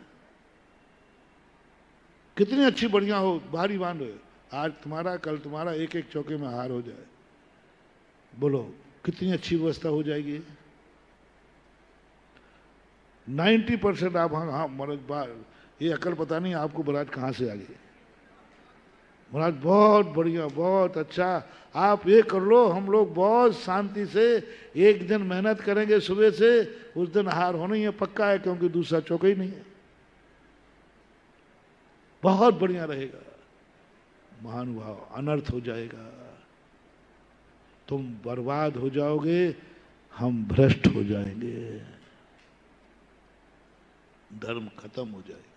[SPEAKER 5] कितनी अच्छी बढ़िया हो, भारी बांध हो, आज तुम्हारा कल तुम्हारा, एक एक चौके में हार हो जाए, बोलो कितनी अच्छी व्यवस्था हो जाएगी। 90% आप हाँ महाराज, ये अकल पता नहीं आपको महाराज कहाँ से आ गई। महाराज बहुत बढ़िया, बहुत अच्छा, आप ये कर लो, हम लोग बहुत शांति से एक दिन मेहनत करेंगे सुबह से, उस दिन हार होना ही है, पक्का है, क्योंकि दूसरा चौका ही नहीं है। बहुत बढ़िया रहेगा। महानुभाव, अनर्थ हो जाएगा, तुम बर्बाद हो जाओगे, हम भ्रष्ट हो जाएंगे, धर्म खत्म हो जाएगा।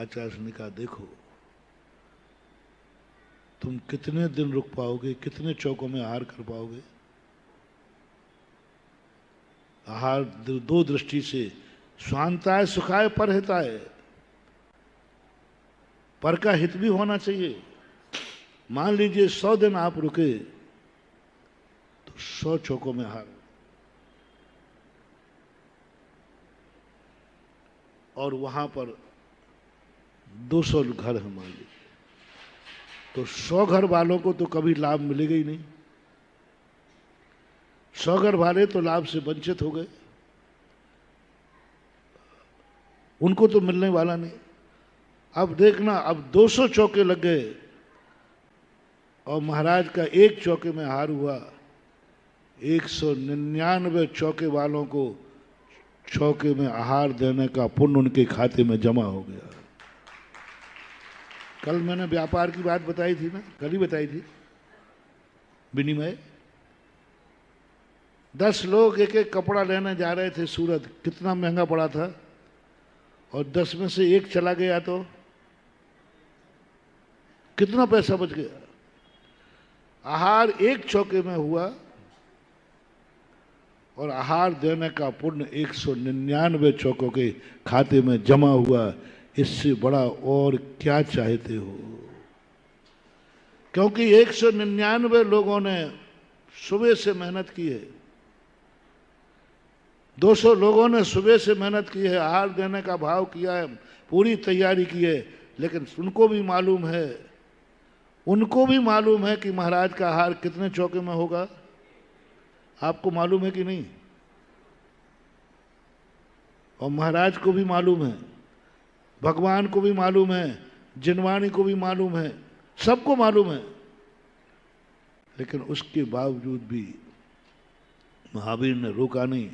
[SPEAKER 5] आचार्य ने कहा देखो तुम कितने दिन रुक पाओगे, कितने चौकों में आहार कर पाओगे। आहार दो दृष्टि से, स्वांताय सुखाय पर हिताय, पर का हित भी होना चाहिए। मान लीजिए 100 दिन आप रुके तो 100 चौकों में आहार, और वहां पर 200 घर है मान लीजिए, तो 100 घर वालों को तो कभी लाभ मिलेगा ही नहीं। 100 घर वाले तो लाभ से वंचित हो गए, उनको तो मिलने वाला नहीं। अब देखना, अब 200 चौके लग गए और महाराज का एक चौके में हार हुआ, 199 चौके वालों को चौके में आहार देने का पुण्य उनके खाते में जमा हो गया। कल मैंने व्यापार की बात बताई थी ना, कल ही बताई थी, विनिमय। 10 लोग एक एक कपड़ा लेने जा रहे थे सूरत, कितना महंगा पड़ा था, और 10 में से एक चला गया तो कितना पैसा बच गया। आहार एक चौके में हुआ और आहार देने का पुण्य 199 चौकों के खाते में जमा हुआ। इससे बड़ा और क्या चाहते हो? क्योंकि 199 लोगों ने सुबह से मेहनत की है, 200 लोगों ने सुबह से मेहनत की है, आहार देने का भाव किया है, पूरी तैयारी की है, लेकिन उनको भी मालूम है कि महाराज का आहार कितने चौके में होगा। आपको मालूम है कि नहीं? और महाराज को भी मालूम है, भगवान को भी मालूम है, जिनवाणी को भी मालूम है, सबको मालूम है, लेकिन उसके बावजूद भी महावीर ने रोका नहीं।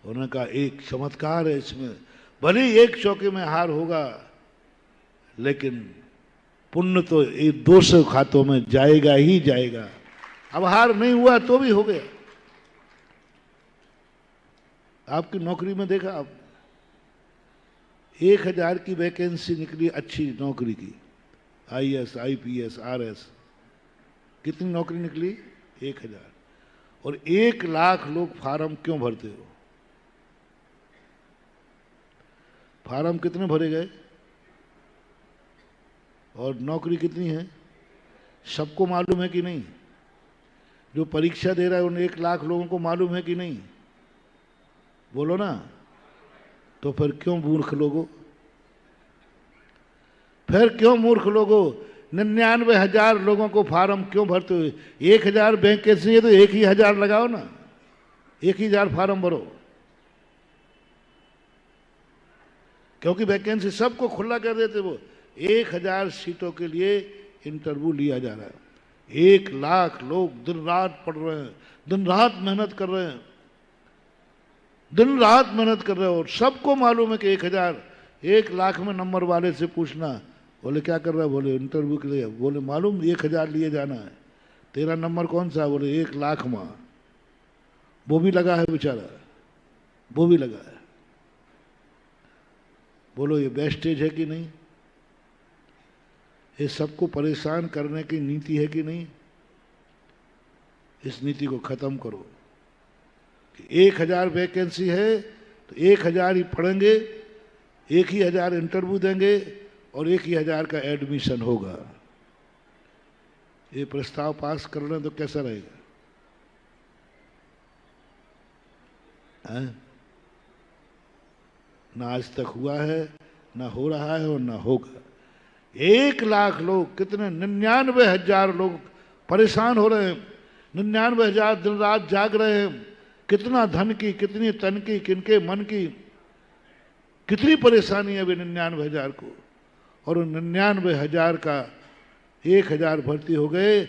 [SPEAKER 5] उन्होंने कहा एक चमत्कार है इसमें, भले एक चौके में हार होगा, लेकिन पुण्य तो ये 200 खातों में जाएगा ही जाएगा। अब हार नहीं हुआ तो भी हो गया। आपकी नौकरी में देखा आप, 1000 की वैकेंसी निकली अच्छी नौकरी की, IAS, IPS, RS, कितनी नौकरी निकली? 1000। और 1 लाख लोग फार्म क्यों भरते हो? फार्म कितने भरे गए और नौकरी कितनी है सबको मालूम है कि नहीं? जो परीक्षा दे रहा है उन 1 लाख लोगों को मालूम है कि नहीं? बोलो ना। तो फिर क्यों मूर्ख लोगो? फिर क्यों मूर्ख लोगो? 99,000 लोगों को फार्म क्यों भरते हो? 1,000 वैकेंसी है तो 1,000 लगाओ ना, 1,000 फार्म भरो। क्योंकि वैकेंसी सबको खुला कर देते वो। 1,000 सीटों के लिए इंटरव्यू लिया जा रहा है। 1 लाख लोग दिन रात पढ़ रहे हैं, दिन रात मेहनत कर रहे हैं, दिन रात मेहनत कर रहे हो। और सबको मालूम है कि 1 लाख में नंबर वाले से पूछना, बोले क्या कर रहा है? बोले इंटरव्यू के लिए। बोले मालूम 1,000 लिए जाना है, तेरा नंबर कौन सा? बोले 1 लाख में। वो भी लगा है बेचारा, वो भी लगा है। बोलो ये वेस्टेज है कि नहीं? ये सबको परेशान करने की नीति है कि नहीं? इस नीति को खत्म करो कि 1,000 वैकेंसी है तो 1,000 ही पढ़ेंगे, 1,000 इंटरव्यू देंगे और 1,000 का एडमिशन होगा। ये प्रस्ताव पास कर लें तो कैसा रहेगा? ना आज तक हुआ है, ना हो रहा है और ना होगा। 1 लाख लोग, कितने 99,000 लोग परेशान हो रहे हैं। 99,000 दिन रात जाग रहे हैं। कितना धन की, कितनी तन की, किनके मन की, कितनी परेशानी है वे 99,000 को। और उन 99,000 का 1,000 भर्ती हो गए।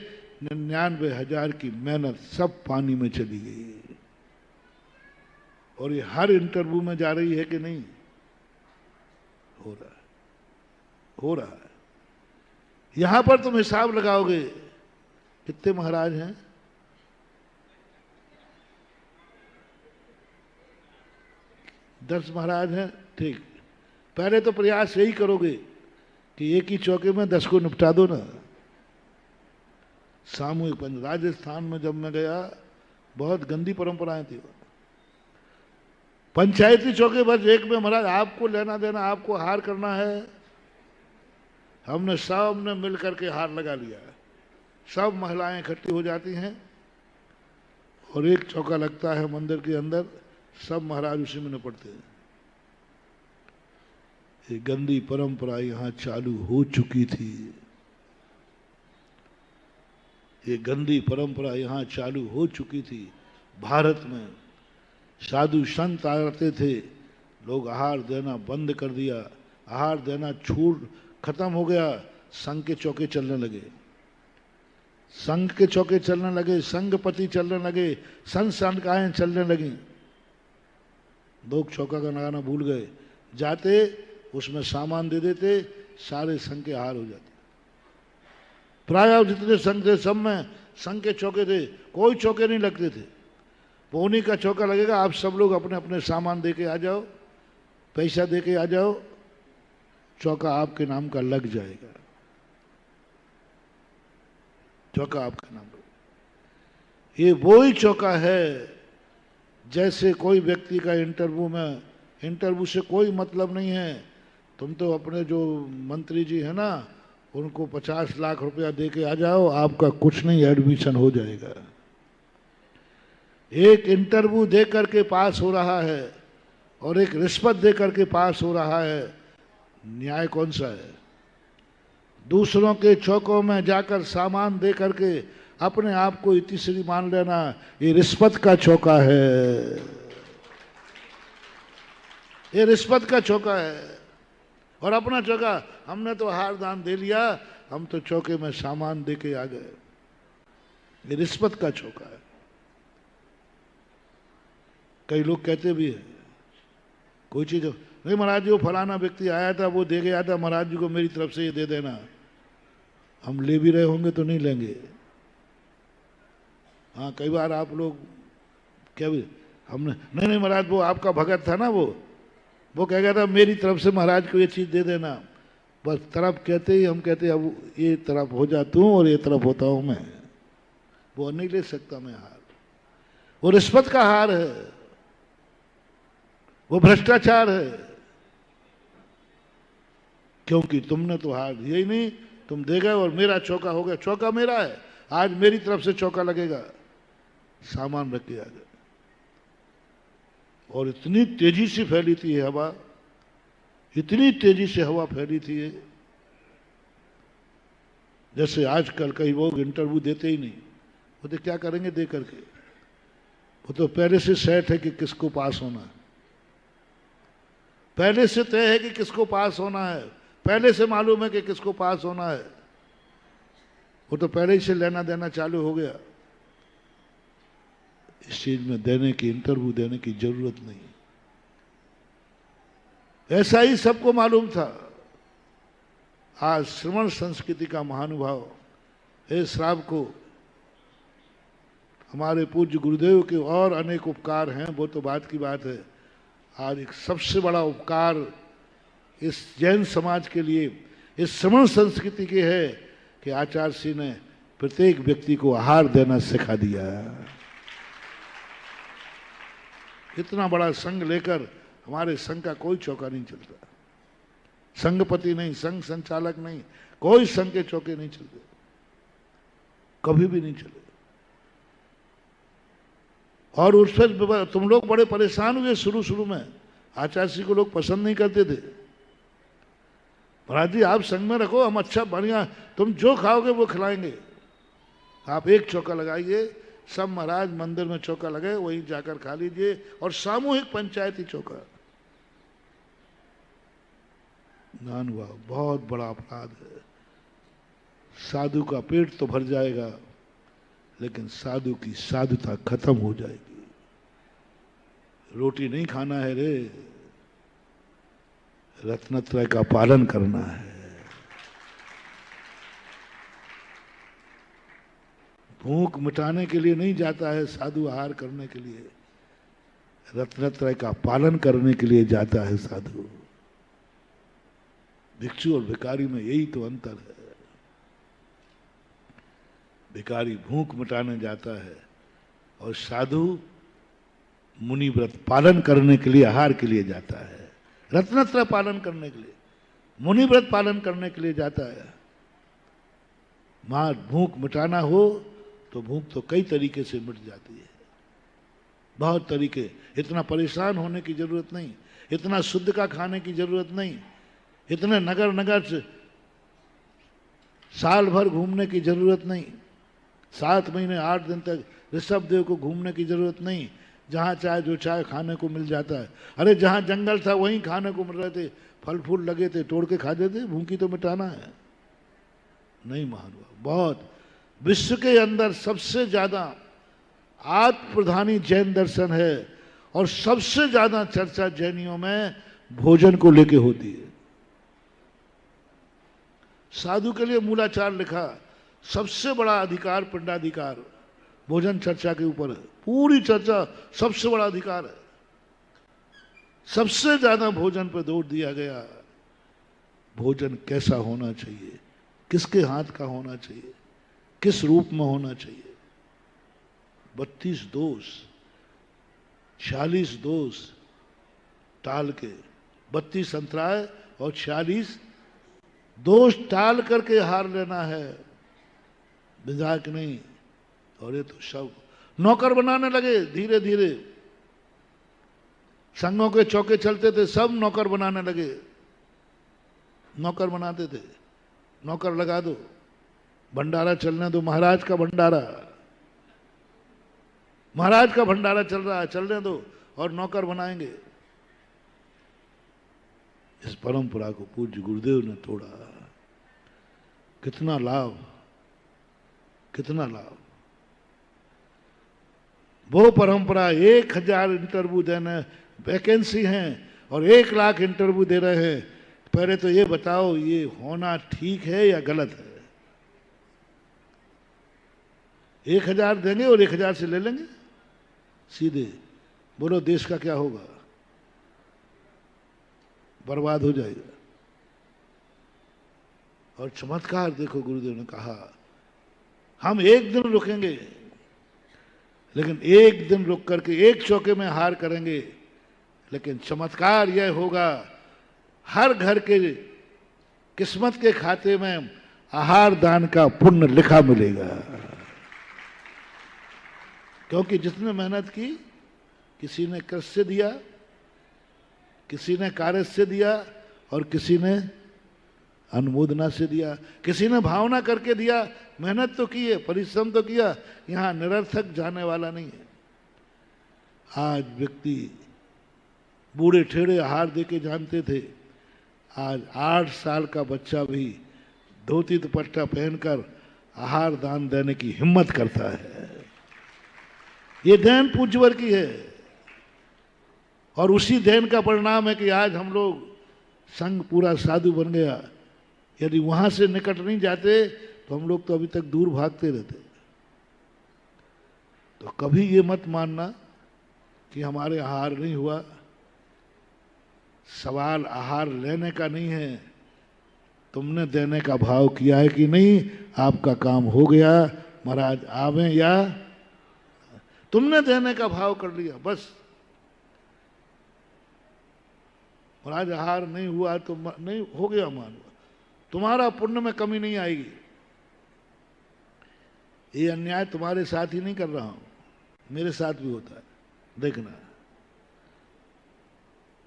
[SPEAKER 5] 99,000 की मेहनत सब पानी में चली गई। और ये हर इंटरव्यू में जा रही है कि नहीं? हो रहा है, हो रहा है। यहां पर तुम हिसाब लगाओगे कितने महाराज हैं? 10 महाराज हैं, ठीक। पहले तो प्रयास यही करोगे कि एक ही चौके में 10 को निपटा दो ना। सामूहिक पंच। राजस्थान में जब मैं गया बहुत गंदी परंपराएं थी। पंचायती चौके बस एक में महाराज आपको लेना देना, आपको हार करना है। हमने सब ने मिल करके हार लगा लिया। सब महिलाएं इकट्ठी हो जाती हैं और एक चौका लगता है मंदिर के अंदर, सब महाराज उसी में निपटते हैं। ये गंदी परंपरा यहां चालू हो चुकी थी। ये गंदी परंपरा यहां चालू हो चुकी थी। भारत में साधु संत आते थे, लोग आहार देना बंद कर दिया। आहार देना छूट खत्म हो गया। संघ के चौके चलने लगे, संघ के चौके चलने लगे, संघपति चलने लगे, संत संकाएं चलने लगी। लोग चौका का लगाना भूल गए। जाते उसमें सामान दे देते, सारे संघ के आहार हो जाते। प्राय जितने संघ थे सब में संघ के चौके थे, कोई चौके नहीं लगते थे। वो उन्हीं का चौका लगेगा। आप सब लोग अपने अपने सामान दे के आ जाओ, पैसा दे के आ जाओ, चौका आपके नाम का लग जाएगा। चौका आपका नाम का। ये वो ही चौका है जैसे कोई व्यक्ति का इंटरव्यू से कोई मतलब नहीं है। तुम तो अपने जो मंत्री जी है ना, उनको 50 लाख रुपया दे के आ जाओ, आपका कुछ नहीं, एडमिशन हो जाएगा। एक इंटरव्यू दे करके पास हो रहा है और एक रिश्वत दे करके पास हो रहा है। न्याय कौन सा है? दूसरों के चौकों में जाकर सामान दे करके अपने आप को इतिश्री मान लेना, ये रिश्वत का चौका है। ये रिश्वत का चौका है। और अपना चौका, हमने तो हार दान दे लिया, हम तो चौके में सामान दे के आ गए। ये रिश्वत का चौका है। कई लोग कहते भी है कोई चीज नहीं, महाराज जी वो फलाना व्यक्ति आया था, वो दे गया था, महाराज जी को मेरी तरफ से ये दे देना। हम ले भी रहे होंगे तो नहीं लेंगे। हाँ, कई बार आप लोग क्या भी हमने नहीं महाराज वो आपका भगत था ना, वो कह गया था मेरी तरफ से महाराज को ये चीज दे देना। बस तरफ कहते ही हम कहते अब ये तरफ हो जा तू और ये तरफ होता हूं मैं। वो नहीं ले सकता मैं हार। वो रिश्वत का हार है, वो भ्रष्टाचार है। क्योंकि तुमने तो हार दिया ही नहीं, तुम दे गए और मेरा चौका हो गया। चौका मेरा है, आज मेरी तरफ से चौका लगेगा। सामान रख के आ गए और इतनी तेजी से फैली थी ये हवा, इतनी तेजी से हवा फैली थी ये, जैसे आजकल कई लोग इंटरव्यू देते ही नहीं। वो तो क्या करेंगे दे करके, वो तो पहले से सेट है कि किसको पास होना है, पहले से तय है कि किसको पास होना है, पहले से मालूम है कि किसको पास होना है। वो तो पहले ही से लेना देना चालू हो गया। इस चीज में देने की, इंटरव्यू देने की जरूरत नहीं। ऐसा ही सबको मालूम था। आज श्रवण संस्कृति का महानुभाव हे श्राव को, हमारे पूज्य गुरुदेव के और अनेक उपकार हैं, वो तो बात की बात है। आज एक सबसे बड़ा उपकार इस जैन समाज के लिए, इस श्रवण संस्कृति के है कि आचार्य श्री ने प्रत्येक व्यक्ति को आहार देना सिखा दिया। इतना बड़ा संघ लेकर हमारे संघ का कोई चौका नहीं चलता, संघपति नहीं, संघ संचालक नहीं, कोई संघ के चौके नहीं चलते, कभी भी नहीं चले। और उस पर तुम लोग बड़े परेशान हुए शुरू में, आचार्य श्री को लोग पसंद नहीं करते थे। महाराज जी आप संग में रखो, हम अच्छा बढ़िया, तुम जो खाओगे वो खिलाएंगे, आप एक चौका लगाइए, सब महाराज मंदिर में चौका लगे, वहीं जाकर खा लीजिए, और सामूहिक पंचायती चौका। नानुभाव बहुत बड़ा अपराध है। साधु का पेट तो भर जाएगा, लेकिन साधु की साधुता खत्म हो जाएगी। रोटी नहीं खाना है रे, रत्नत्रय का पालन करना है। भूख मिटाने के लिए नहीं जाता है साधु, आहार करने के लिए, रत्नत्रय का पालन करने के लिए जाता है साधु। भिक्षु और भिखारी में यही तो अंतर है। भिखारी भूख मिटाने जाता है और साधु मुनि व्रत पालन करने के लिए, आहार के लिए जाता है, रत्नत्रय पालन करने के लिए, मुनि व्रत पालन करने के लिए जाता है। मां भूख मिटाना हो तो भूख तो कई तरीके से मिट जाती है, बहुत तरीके। इतना परेशान होने की जरूरत नहीं, इतना शुद्ध का खाने की जरूरत नहीं, इतने नगर नगर से साल भर घूमने की जरूरत नहीं, 7 महीने 8 दिन तक ऋषभ देव को घूमने की जरूरत नहीं। जहाँ चाहे जो चाहे खाने को मिल जाता है। अरे जहाँ जंगल था वहीं खाने को मिल रहे थे, फल फूल लगे थे, तोड़ के खा देते, भूखी तो मिटाना है नहीं। महानुभाव बहुत, विश्व के अंदर सबसे ज्यादा आत्म प्रधानी जैन दर्शन है, और सबसे ज्यादा चर्चा जैनियों में भोजन को लेके होती है। साधु के लिए मूलाचार लिखा, सबसे बड़ा अधिकार पिंडाधिकार, भोजन चर्चा के ऊपर है। पूरी चर्चा सबसे बड़ा अधिकार है, सबसे ज्यादा भोजन पर जोर दिया गया। भोजन कैसा होना चाहिए, किसके हाथ का होना चाहिए, किस रूप में होना चाहिए। 32 दोष, 46 दोष टाल के, 32 अंतराय और 46 दोष टाल करके हार लेना है, मजाक नहीं। और ये तो सब नौकर बनाने लगे धीरे धीरे। संघों के चौके चलते थे, सब नौकर बनाने लगे, नौकर बनाते थे। नौकर लगा दो, भंडारा चलने दो, महाराज का भंडारा, महाराज का भंडारा चल रहा है, चलने दो, और नौकर बनाएंगे। इस परंपरा को पूज्य गुरुदेव ने तोड़ा। कितना लाभ, कितना लाभ। वो परंपरा 1000 इंटरव्यू देने वैकेंसी हैं और 1 लाख इंटरव्यू दे रहे हैं। पहले तो ये बताओ, ये होना ठीक है या गलत है? 1000 देंगे और 1000 से ले लेंगे सीधे। बोलो देश का क्या होगा? बर्बाद हो जाएगा। और चमत्कार देखो, गुरुदेव ने कहा हम एक दिन रुकेंगे, लेकिन एक दिन रुक करके एक चौके में हार करेंगे, लेकिन चमत्कार यह होगा हर घर के किस्मत के खाते में आहार दान का पुण्य लिखा मिलेगा। क्योंकि जिसने मेहनत की, किसी ने कृष से दिया, किसी ने कार्य से दिया और किसी ने अनुमोदना से दिया, किसी ने भावना करके दिया। मेहनत तो की है, परिश्रम तो किया, यहां निरर्थक जाने वाला नहीं है। आज व्यक्ति बूढ़े ठेड़े आहार देके जानते थे, आज 8 साल का बच्चा भी धोती दुपट्टा पहनकर आहार दान देने की हिम्मत करता है। ये देन पूज्यवर की है और उसी देन का परिणाम है कि आज हम लोग संघ पूरा साधु बन गया। यदि वहां से निकट नहीं जाते तो हम लोग तो अभी तक दूर भागते रहते। तो कभी ये मत मानना कि हमारे आहार नहीं हुआ। सवाल आहार लेने का नहीं है, तुमने देने का भाव किया है कि नहीं। आपका काम हो गया, महाराज आवे या तुमने देने का भाव कर लिया, बस। महाराज आहार नहीं हुआ तो नहीं हो गया, मान तुम्हारा पुण्य में कमी नहीं आएगी। ये अन्याय तुम्हारे साथ ही नहीं कर रहा हूं, मेरे साथ भी होता है। देखना,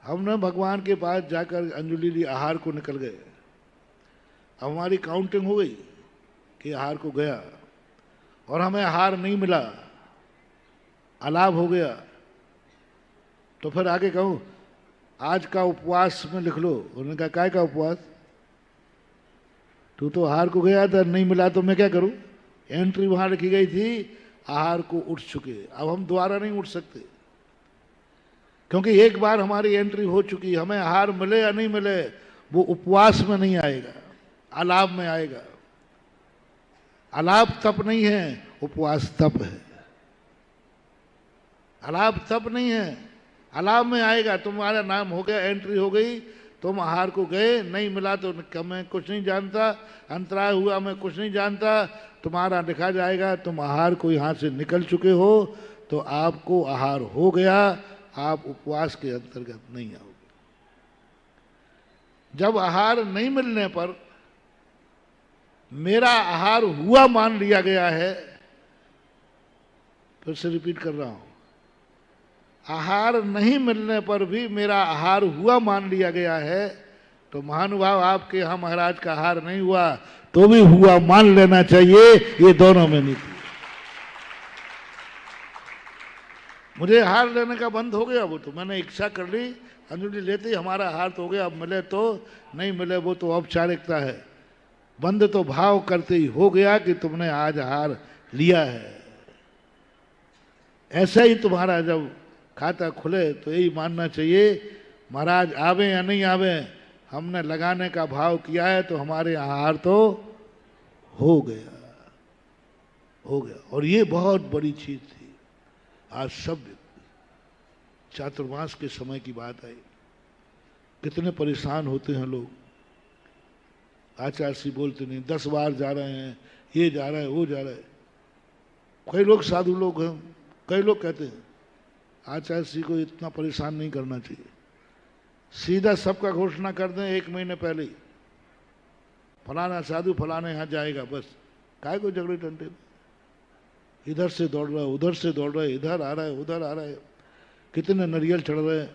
[SPEAKER 5] हमने भगवान के पास जाकर अंजलि ली, आहार को निकल गए। अब हमारी काउंटिंग हो गई कि आहार को गया और हमें आहार नहीं मिला, अलाभ हो गया। तो फिर आगे कहूं आज का उपवास में लिख लो। उन्होंने कहा काय का उपवास, तू तो आहार को गया था, नहीं मिला तो मैं क्या करूं। एंट्री वहां लिखी गई थी, आहार को उठ चुके। अब हम दोबारा नहीं उठ सकते, क्योंकि एक बार हमारी एंट्री हो चुकी। हमें आहार मिले या नहीं मिले, वो उपवास में नहीं आएगा, अलाभ में आएगा। अलाभ तप नहीं है, उपवास तप है। अलाभ तप नहीं है, अलाभ में आएगा। तुम्हारा नाम हो गया, एंट्री हो गई, तुम आहार को गए, नहीं मिला तो मैं कुछ नहीं जानता, अंतराय हुआ मैं कुछ नहीं जानता, तुम्हारा लिखा जाएगा। तुम आहार को यहां से निकल चुके हो तो आपको आहार हो गया, आप उपवास के अंतर्गत नहीं आओगे। जब आहार नहीं मिलने पर मेरा आहार हुआ मान लिया गया है, फिर से रिपीट कर रहा हूं, आहार नहीं मिलने पर भी मेरा आहार हुआ मान लिया गया है, तो महानुभाव आपके यहां महाराज का आहार नहीं हुआ तो भी हुआ मान लेना चाहिए। ये दोनों में नीति। मुझे आहार लेने का बंद हो गया, वो तो मैंने इच्छा कर ली, अंजलि लेते ही हमारा आहार तो हो गया। अब मिले तो नहीं मिले वो तो औपचारिकता है, बंद तो भाव करते ही हो गया कि तुमने आज आहार लिया है। ऐसा ही तुम्हारा जब खाता खुले तो यही मानना चाहिए, महाराज आवे या नहीं आवे, हमने लगाने का भाव किया है तो हमारे आहार तो हो गया, हो गया। और ये बहुत बड़ी चीज थी। आज सब चातुर्मास के समय की बात आई, कितने परेशान होते हैं लोग। आचार्य बोलते नहीं, 10 बार जा रहे हैं, ये जा रहा है वो जा रहा है। कई लोग साधु लोग हैं, कई लोग कहते हैं आचार्य को इतना परेशान नहीं करना चाहिए, सीधा सबका घोषणा कर दें 1 महीने पहले ही, फलाना साधु फलाने यहाँ जाएगा, बस। काय को झगड़े टंटे, इधर से दौड़ रहा है उधर से दौड़ रहा है, इधर आ रहा है उधर आ रहा है। कितने नारियल चढ़ रहे हैं,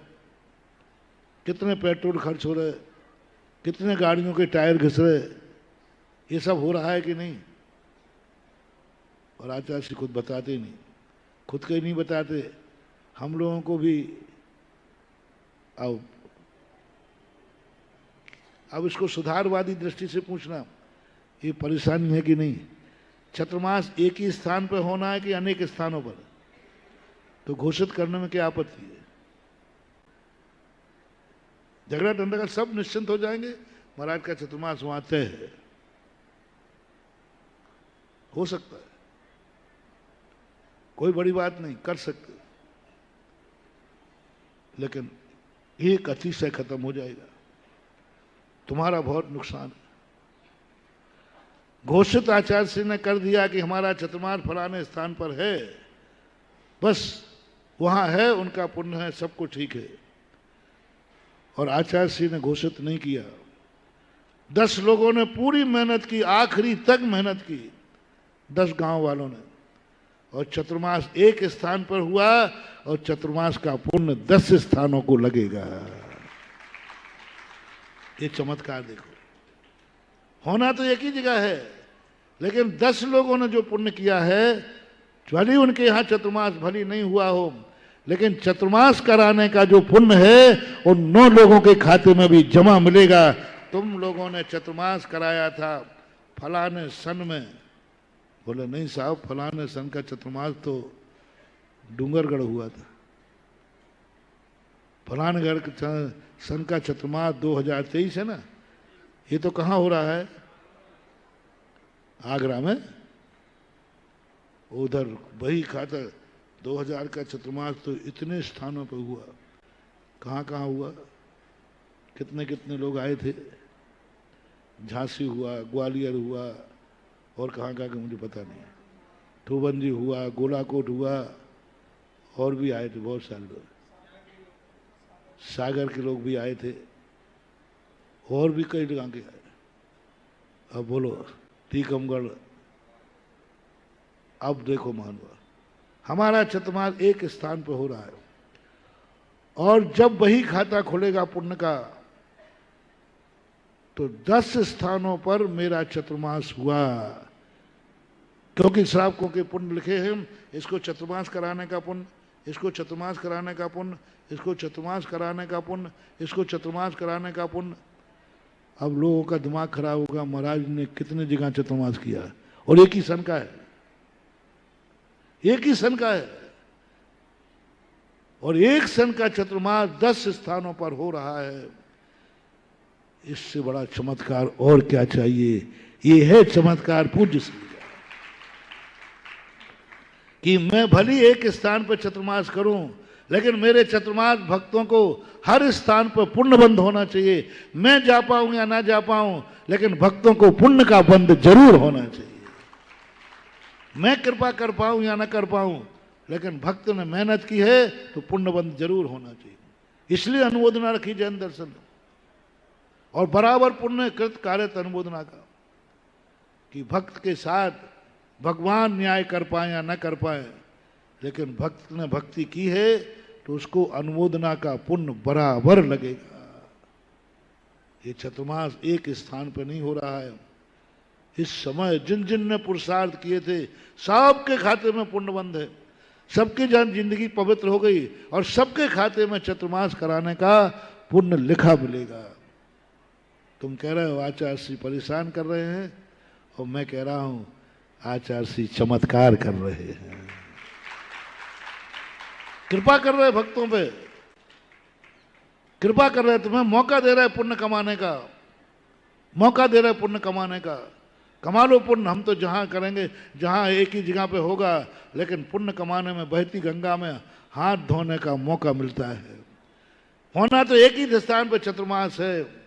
[SPEAKER 5] कितने पेट्रोल खर्च हो रहे, कितने गाड़ियों के टायर घिस रहे, ये सब हो रहा है कि नहीं। और आचार्य खुद बताते नहीं, खुद के नहीं बताते, हम लोगों को भी अब इसको सुधारवादी दृष्टि से पूछना, ये परेशानी है कि नहीं। चातुर्मास एक ही स्थान पर होना है कि अनेक स्थानों पर, तो घोषित करने में क्या आपत्ति है। झगड़ा टंडा का सब निश्चिंत हो जाएंगे, महाराज का चातुर्मास वहां तय है, हो सकता है, कोई बड़ी बात नहीं, कर सकते। लेकिन एक अतिशय खत्म हो जाएगा, तुम्हारा बहुत नुकसान है। घोषित आचार्य ने कर दिया कि हमारा चातुर्मास फलाने स्थान पर है, बस वहां है, उनका पुण्य है, सबको ठीक है। और आचार्य ने घोषित नहीं किया, 10 लोगों ने पूरी मेहनत की, आखिरी तक मेहनत की, 10 गांव वालों ने, और चतुर्मास एक स्थान पर हुआ, और चतुर्मास का पुण्य 10 स्थानों को लगेगा। ये चमत्कार देखो, होना तो एक ही जगह है, लेकिन 10 लोगों ने जो पुण्य किया है, भली उनके यहां चतुर्मास भली नहीं हुआ हो, लेकिन चतुर्मास कराने का जो पुण्य है वो 9 लोगों के खाते में भी जमा मिलेगा। तुम लोगों ने चतुर्मास कराया था फलाने सन में। बोले नहीं साहब, फलाने सन का चतुर्मास तो डूंगरगढ़ हुआ था। फलाने गढ़ सन का चतुर्मास 2023 है ना, ये तो कहाँ हो रहा है? आगरा में। उधर वही खाता 2000 का चतुर्मास तो इतने स्थानों पर हुआ। कहाँ कहाँ हुआ? कितने कितने लोग आए थे? झांसी हुआ, ग्वालियर हुआ, और कहाँ कहाँ का मुझे पता नहीं। ठोबंदी हुआ, गोलाकोट हुआ, और भी आए थे बहुत सारे लोग। सागर के लोग भी आए थे, और भी कई जगह के आए। अब बोलो टीकमगढ़, अब देखो मानवा, हमारा चतुर्मास एक स्थान पर हो रहा है, और जब वही खाता खुलेगा पुण्य का, तो 10 स्थानों पर मेरा चतुर्मास हुआ। क्योंकि श्रावकों के पुण्य लिखे हैं, इसको चतुर्मास कराने का पुण्य, इसको चतुर्मास कराने का पुण्य, इसको चतुर्मास कराने का पुण्य, इसको चतुर्मास कराने का पुण्य। अब लोगों का दिमाग खराब होगा, महाराज ने कितने जगह चतुर्मास किया, और एक ही सन का है, एक ही सन का है, और एक सन का चतुर्मास 10 स्थानों पर हो रहा है। इससे बड़ा चमत्कार और क्या चाहिए? ये है चमत्कार पूज्य श्री का, कि मैं भली एक स्थान पर चतुर्मास करूं, लेकिन मेरे चतुर्मास भक्तों को हर स्थान पर पुण्य बंध होना चाहिए। मैं जा पाऊं या ना जा पाऊं, लेकिन भक्तों को पुण्य का बंध जरूर होना चाहिए। मैं कृपा कर पाऊं या ना कर पाऊं, लेकिन भक्त ने मेहनत की है तो पुण्य बंध जरूर होना चाहिए। इसलिए अनुमोदना रखी जैन दर्शन, और बराबर पुण्य कृत कार्य अनुमोदना का, कि भक्त के साथ भगवान न्याय कर पाए या न कर पाए, लेकिन भक्त ने भक्ति की है तो उसको अनुमोदना का पुण्य बराबर लगेगा। ये चतुर्मास एक स्थान पर नहीं हो रहा है। इस समय जिन जिन ने पुरुषार्थ किए थे, सबके खाते में पुण्य बंध है, सबकी जान जिंदगी पवित्र हो गई, और सबके खाते में चतुर्मास कराने का पुण्य लिखा मिलेगा। तुम कह रहे हो आचार्य श्री परेशान कर रहे हैं, और मैं कह रहा हूं आचार्य श्री चमत्कार कर रहे हैं, कृपा कर रहे भक्तों पे, कृपा कर रहे, तुम्हें मौका दे रहे पुण्य कमाने का, मौका दे रहे पुण्य कमाने का। कमा लो पुण्य, हम तो जहां करेंगे, जहां एक ही जगह पे होगा, लेकिन पुण्य कमाने में बहती गंगा में हाथ धोने का मौका मिलता है। होना तो एक ही स्थान पर चतुर्मास है,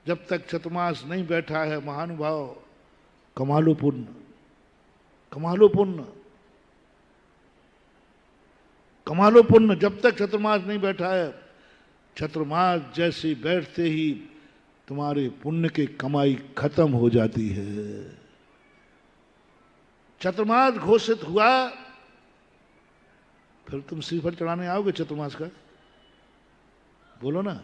[SPEAKER 5] जब तक चतुर्मास नहीं बैठा है महानुभाव, कमा लो पुण्य, कमा लो पुण्य, कमा लो पुण्य। जब तक चतुर्मास नहीं बैठा है, चतुर्मास जैसे बैठते ही तुम्हारे पुण्य की कमाई खत्म हो जाती है। चतुर्मास घोषित हुआ, फिर तुम श्रीफल चढ़ाने आओगे चतुर्मास का? बोलो ना,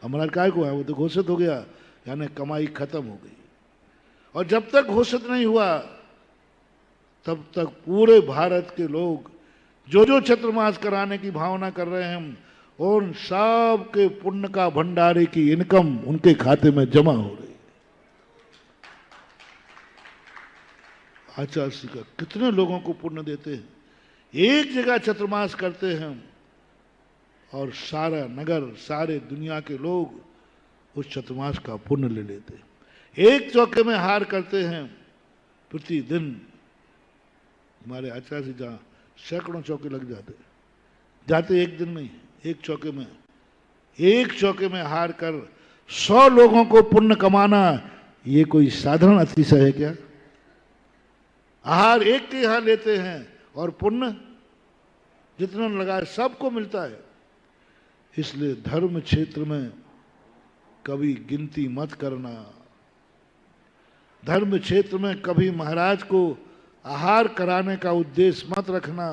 [SPEAKER 5] हमारा काय को है, वो तो घोषित हो गया, यानी कमाई खत्म हो गई। और जब तक घोषित नहीं हुआ, तब तक पूरे भारत के लोग जो जो चतुर्मास कराने की भावना कर रहे हैं, और सब के पुण्य का भंडारे की इनकम उनके खाते में जमा हो रही है। आचार्य श्री का कितने लोगों को पुण्य देते हैं, एक जगह चतुर्मास करते हैं, और सारा नगर, सारे दुनिया के लोग उस चतुर्मास का पुण्य ले लेते हैं। एक चौके में हार करते हैं प्रतिदिन। हमारे आचार्य जी जहाँ सैकड़ों चौके लग जाते एक दिन नहीं, एक चौके में हार कर 100 लोगों को पुण्य कमाना, ये कोई साधारण अतिशय है क्या? आहार एक के यहाँ लेते हैं, और पुण्य जितना लगाए सबको मिलता है। इसलिए धर्म क्षेत्र में कभी गिनती मत करना, धर्म क्षेत्र में कभी महाराज को आहार कराने का उद्देश्य मत रखना।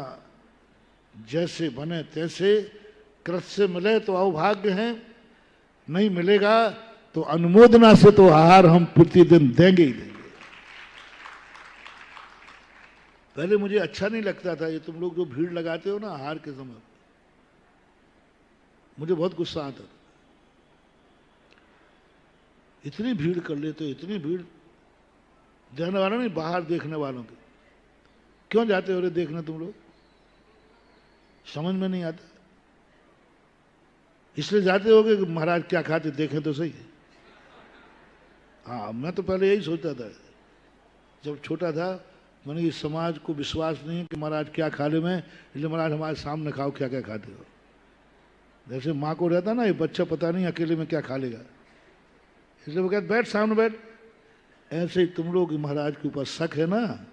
[SPEAKER 5] जैसे बने तैसे, कृत से मिले तो अवभाग्य है, नहीं मिलेगा तो अनुमोदना से तो आहार हम प्रतिदिन देंगे ही देंगे। पहले मुझे अच्छा नहीं लगता था ये तुम लोग जो भीड़ लगाते हो ना आहार के समय, मुझे बहुत गुस्सा आता था। इतनी भीड़ कर लेते हो, इतनी भीड़, जाने वाला नहीं, बाहर देखने वालों की। क्यों जाते हो रे देखने तुम लोग? समझ में नहीं आता। इसलिए जाते होगे कि महाराज क्या खाते देखें तो सही। हाँ, मैं तो पहले यही सोचता था जब छोटा था। मैंने इस समाज को विश्वास नहीं है कि महाराज क्या खा ले, मैं इसलिए महाराज हमारे सामने खाओ क्या क्या खाते हो। जैसे माँ को रहता ना ये बच्चा पता नहीं अकेले में क्या खा लेगा, इसलिए वो कहते बैठ सामने बैठ। ऐसे ही तुम लोग महाराज के ऊपर शक है ना,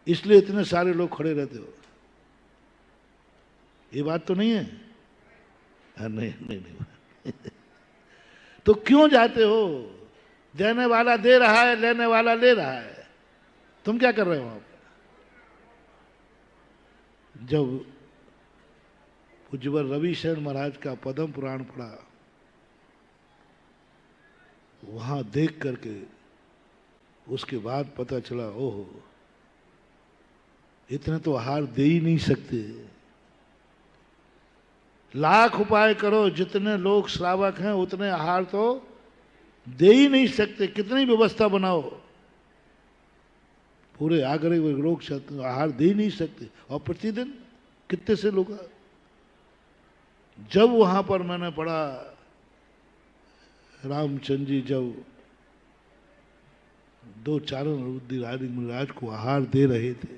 [SPEAKER 5] इसलिए इतने सारे लोग खड़े रहते हो। ये बात तो नहीं है? नहीं नहीं नहीं तो क्यों जाते हो? देने वाला दे रहा है, लेने वाला ले रहा है, तुम क्या कर रहे हो? आप जब पूज्यवर रविशरण महाराज का पद्म पुराण पढ़ा, वहां देख करके उसके बाद पता चला ओहो इतने तो आहार दे ही नहीं सकते। लाख उपाय करो, जितने लोग श्रावक हैं उतने आहार तो दे ही नहीं सकते। कितनी व्यवस्था बनाओ, पूरे आगरे में लोग आहार दे ही नहीं सकते। और प्रतिदिन कितने से लोग। जब वहां पर मैंने पढ़ा रामचंद्र जी जब दो चारण रुद्रादि महाराज को आहार दे रहे थे,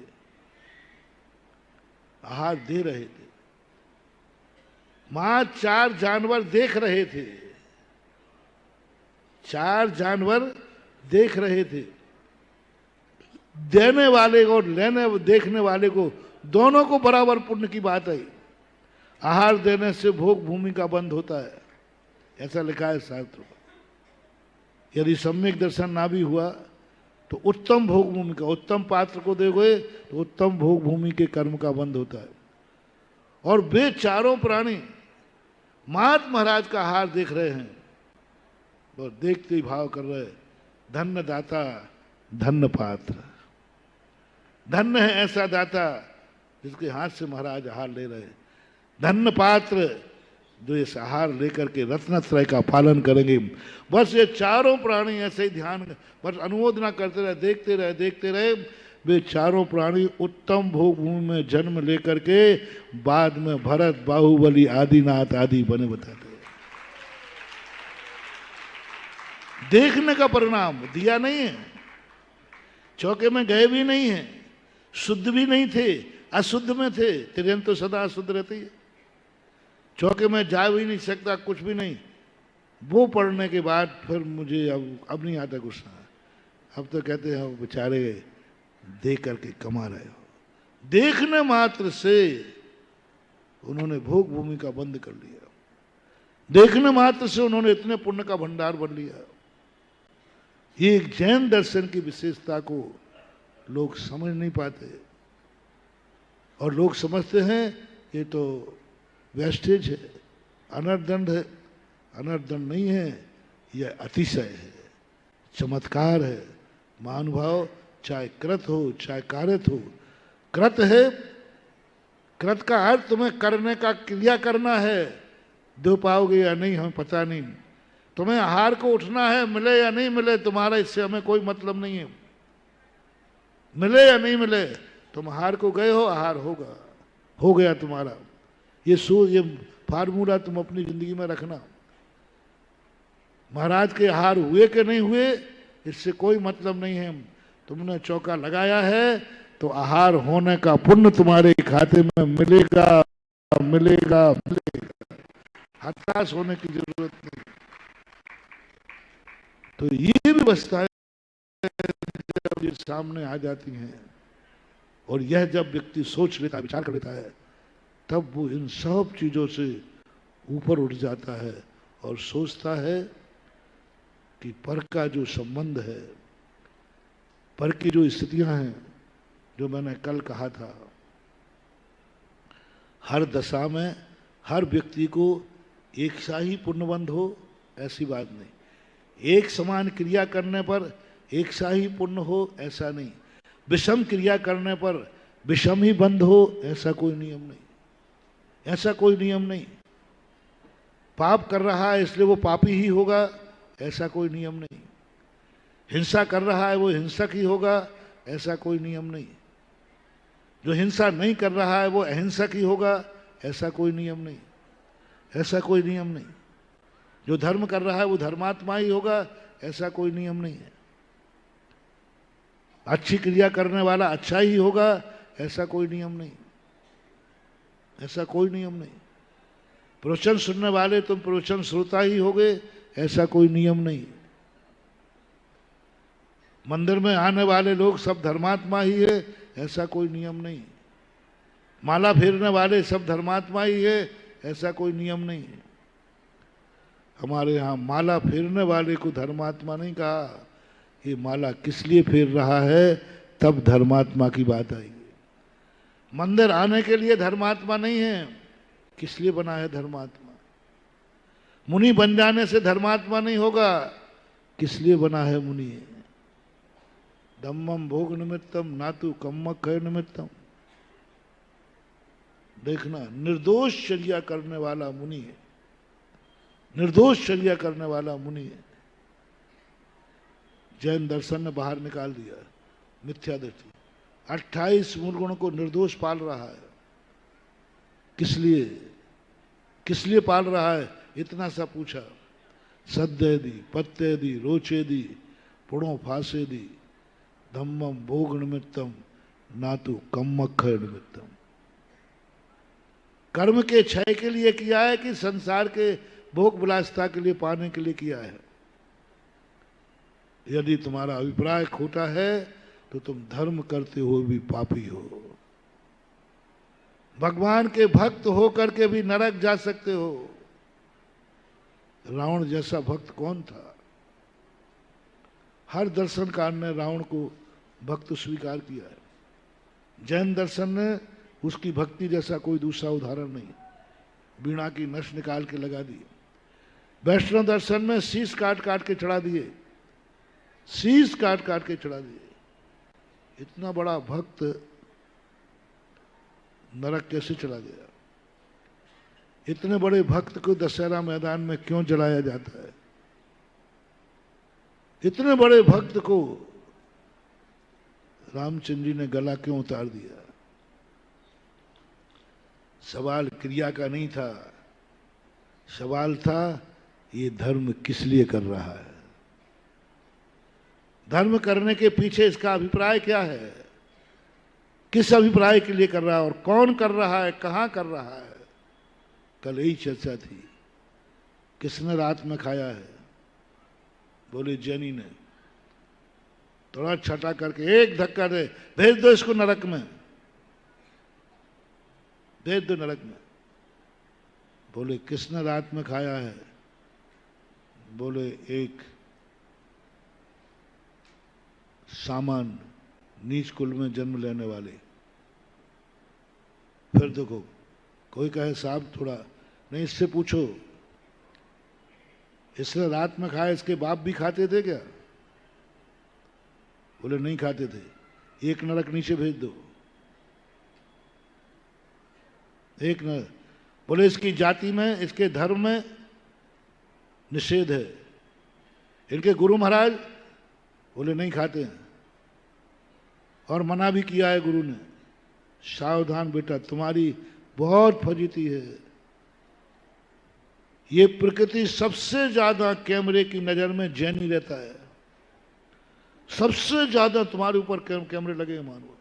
[SPEAKER 5] आहार दे रहे थे, मां 4 जानवर देख रहे थे, 4 जानवर देख रहे थे। देने वाले को लेने देखने वाले को दोनों को बराबर पुण्य की बात है। आहार देने से भोग भूमि का बंद होता है, ऐसा लिखा है शास्त्र में। यदि सम्यक दर्शन ना भी हुआ तो उत्तम भोग भूमि का, उत्तम पात्र को दोगे तो उत्तम भोग भूमि के कर्म का बंद होता है। और वे चारों प्राणी महात्मा महाराज का आहार देख रहे हैं और देखते ही भाव कर रहे, धन्य दाता धन्य पात्र, धन्य है ऐसा दाता जिसके हाथ से महाराज आहार ले रहे, धन्य पात्र जो इस आहार लेकर के रत्नत्रय का पालन करेंगे। बस ये चारों प्राणी ऐसे ही ध्यान, बस अनुमोदना करते रहे, देखते रहे, देखते रहे। वे चारों प्राणी उत्तम भोग भूमि में जन्म लेकर के बाद में भरत, बाहुबली, आदिनाथ आदि बने बताते। देखने का परिणाम दिया नहीं है, चौके में गए भी नहीं है, शुद्ध भी नहीं थे, अशुद्ध में थे। त्रियन तो सदा अशुद्ध रहती है, चौके में जा भी नहीं सकता, कुछ भी नहीं। वो पढ़ने के बाद फिर मुझे अब नहीं आता गुस्सा। अब तो कहते हैं बेचारे दे करके कमा रहे हो। देखने मात्र से उन्होंने भोग भूमि का बंद कर लिया, देखने मात्र से उन्होंने इतने पुण्य का भंडार बन लिया। ये एक जैन दर्शन की विशेषता को लोग समझ नहीं पाते और लोग समझते हैं ये तो वेस्टेज है, अनर्दंड है। अनर्दंड नहीं है, यह अतिशय है, चमत्कार है। महानुभाव, चाहे कृत हो चाहे कार्यत हो, कृत है, कृत का अर्थ तुम्हें करने का क्रिया करना है। दो पाओगे या नहीं हमें पता नहीं, तुम्हें आहार को उठना है, मिले या नहीं मिले तुम्हारा इससे हमें कोई मतलब नहीं है। मिले या नहीं मिले तुम आहार को गए हो, आहार होगा, हो गया तुम्हारा। ये फार्मूला तुम अपनी जिंदगी में रखना। महाराज के आहार हुए कि नहीं हुए इससे कोई मतलब नहीं है। तुमने चौका लगाया है तो आहार होने का पुण्य तुम्हारे खाते में मिलेगा, मिलेगा, मिलेगा। हताश होने की जरूरत नहीं। तो ये व्यवस्थाएं जब ये सामने आ जाती हैं और यह जब व्यक्ति सोच लेता है, विचार कर लेता है, तब वो इन सब चीजों से ऊपर उठ जाता है और सोचता है कि पर का जो संबंध है, पर की जो स्थितियां हैं, जो मैंने कल कहा था, हर दशा में हर व्यक्ति को एक सा ही पुण्यबंध हो ऐसी बात नहीं। एक समान क्रिया करने पर एक सा ही पुण्य हो ऐसा नहीं। विषम क्रिया करने पर विषम ही बंध हो ऐसा कोई नियम नहीं। ऐसा कोई नियम नहीं। पाप कर रहा है इसलिए वो पापी ही होगा ऐसा कोई नियम नहीं। हिंसा कर रहा है वो हिंसक ही होगा ऐसा कोई नियम नहीं। जो हिंसा नहीं कर रहा है वो अहिंसक ही होगा ऐसा कोई नियम नहीं। ऐसा कोई नियम नहीं। जो धर्म कर रहा है वो धर्मात्मा ही होगा ऐसा कोई नियम नहीं है। अच्छी क्रिया करने वाला अच्छा ही होगा ऐसा कोई नियम नहीं। ऐसा कोई नियम नहीं। प्रवचन सुनने वाले तुम प्रवचन श्रोता ही होगे ऐसा कोई नियम नहीं। मंदिर में आने वाले लोग सब धर्मात्मा ही है ऐसा कोई नियम नहीं। माला फेरने वाले सब धर्मात्मा ही है ऐसा कोई नियम नहीं। हमारे यहाँ माला फेरने वाले को धर्मात्मा नहीं कहा। ये माला किस लिए फेर रहा है तब धर्मात्मा की बात आएगी। मंदिर आने के लिए धर्मात्मा नहीं है। किस लिए बना है धर्मात्मा? मुनि बन जाने से धर्मात्मा नहीं होगा। किस लिए बना है मुनि? धम्मम भोग निमित्तम नातु कम्मक निमित्तम। देखना, निर्दोष चर्या करने वाला मुनि है। निर्दोष चर्या करने वाला मुनि है। जैन दर्शन ने बाहर निकाल दिया मिथ्या दृष्टि। 28 मूलगुणों को निर्दोष पाल रहा है। किस लिए? किस लिए पाल रहा है? इतना सा पूछा। सद्य दी पत्ते दी रोचे दी पुणो फासे दी धम्मम भोग निमित्तम नातु कम्मख निमित्तम। कर्म के क्षय के लिए किया है कि संसार के भोग विलासिता के लिए पाने के लिए किया है? यदि तुम्हारा अभिप्राय खोटा है तो तुम धर्म करते हो भी पापी हो। भगवान के भक्त होकर के भी नरक जा सकते हो। रावण जैसा भक्त कौन था? हर दर्शनकार ने रावण को भक्त स्वीकार किया है। जैन दर्शन ने उसकी भक्ति जैसा कोई दूसरा उदाहरण नहीं। बीणा की नस निकाल के लगा दी। वैष्णव दर्शन में शीश काट काट के चढ़ा दिए। शीश काट काट के चढ़ा दिए। इतना बड़ा भक्त नरक कैसे चला गया? इतने बड़े भक्त को दशहरा मैदान में क्यों जलाया जाता है? इतने बड़े भक्त को रामचंद्र जी ने गला क्यों उतार दिया? सवाल क्रिया का नहीं था। सवाल था ये धर्म किस लिए कर रहा है? धर्म करने के पीछे इसका अभिप्राय क्या है? किस अभिप्राय के लिए कर रहा है और कौन कर रहा है, कहां कर रहा है? कल यही चर्चा थी। किसने रात में खाया है? बोले जैनी ने। थोड़ा छटा करके एक धक्का दे, भेज दो इसको नरक में, भेज दो नरक में। बोले किसने रात में खाया है? बोले एक सामान्य नीच कुल में जन्म लेने वाले। फिर देखो, कोई कहे साहब थोड़ा नहीं, इससे पूछो इसने रात में खाया, इसके बाप भी खाते थे क्या? बोले नहीं खाते थे। एक नरक नीचे भेज दो, एक नरक। बोले इसकी जाति में, इसके धर्म में निषेध है। इनके गुरु महाराज बोले नहीं खाते हैं, और मना भी किया है गुरु ने। सावधान बेटा, तुम्हारी बहुत फजीती है। ये प्रकृति सबसे ज्यादा कैमरे की नजर में जैनी रहता है। सबसे ज्यादा तुम्हारे ऊपर कैमरे लगे मानो,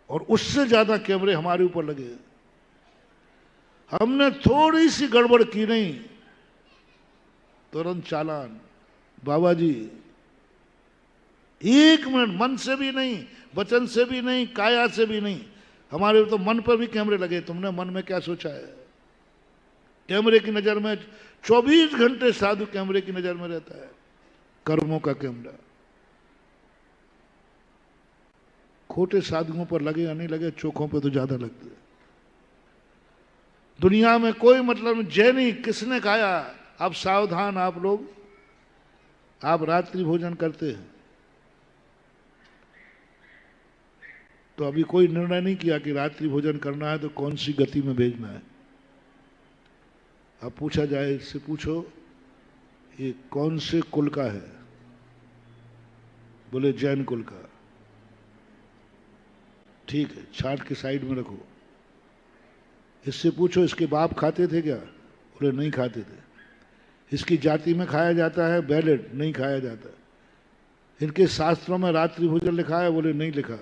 [SPEAKER 5] और उससे ज्यादा कैमरे हमारे ऊपर लगे। हमने थोड़ी सी गड़बड़ की नहीं, तुरंत चालान। बाबा जी, एक मिनट मन से भी नहीं, वचन से भी नहीं, काया से भी नहीं। हमारे तो मन पर भी कैमरे लगे। तुमने मन में क्या सोचा है? कैमरे की नजर में 24 घंटे साधु कैमरे की नजर में रहता है। कर्मों का कैमरा। खोटे साधुओं पर लगे या नहीं लगे, चोखों पे तो ज्यादा लगते। दुनिया में कोई मतलब जैनी किसने खाया? आप सावधान, आप लोग, आप रात्रि भोजन करते हैं तो अभी कोई निर्णय नहीं किया कि रात्रि भोजन करना है तो कौन सी गति में भेजना है। अब पूछा जाए, इससे पूछो ये कौन से कुल का है? बोले जैन कुल का। ठीक है, छाट के साइड में रखो। इससे पूछो इसके बाप खाते थे क्या? बोले नहीं खाते थे। इसकी जाति में खाया जाता है बैलेट? नहीं खाया जाता। इनके शास्त्रों में रात्रि भोजन लिखा है? बोले नहीं लिखा।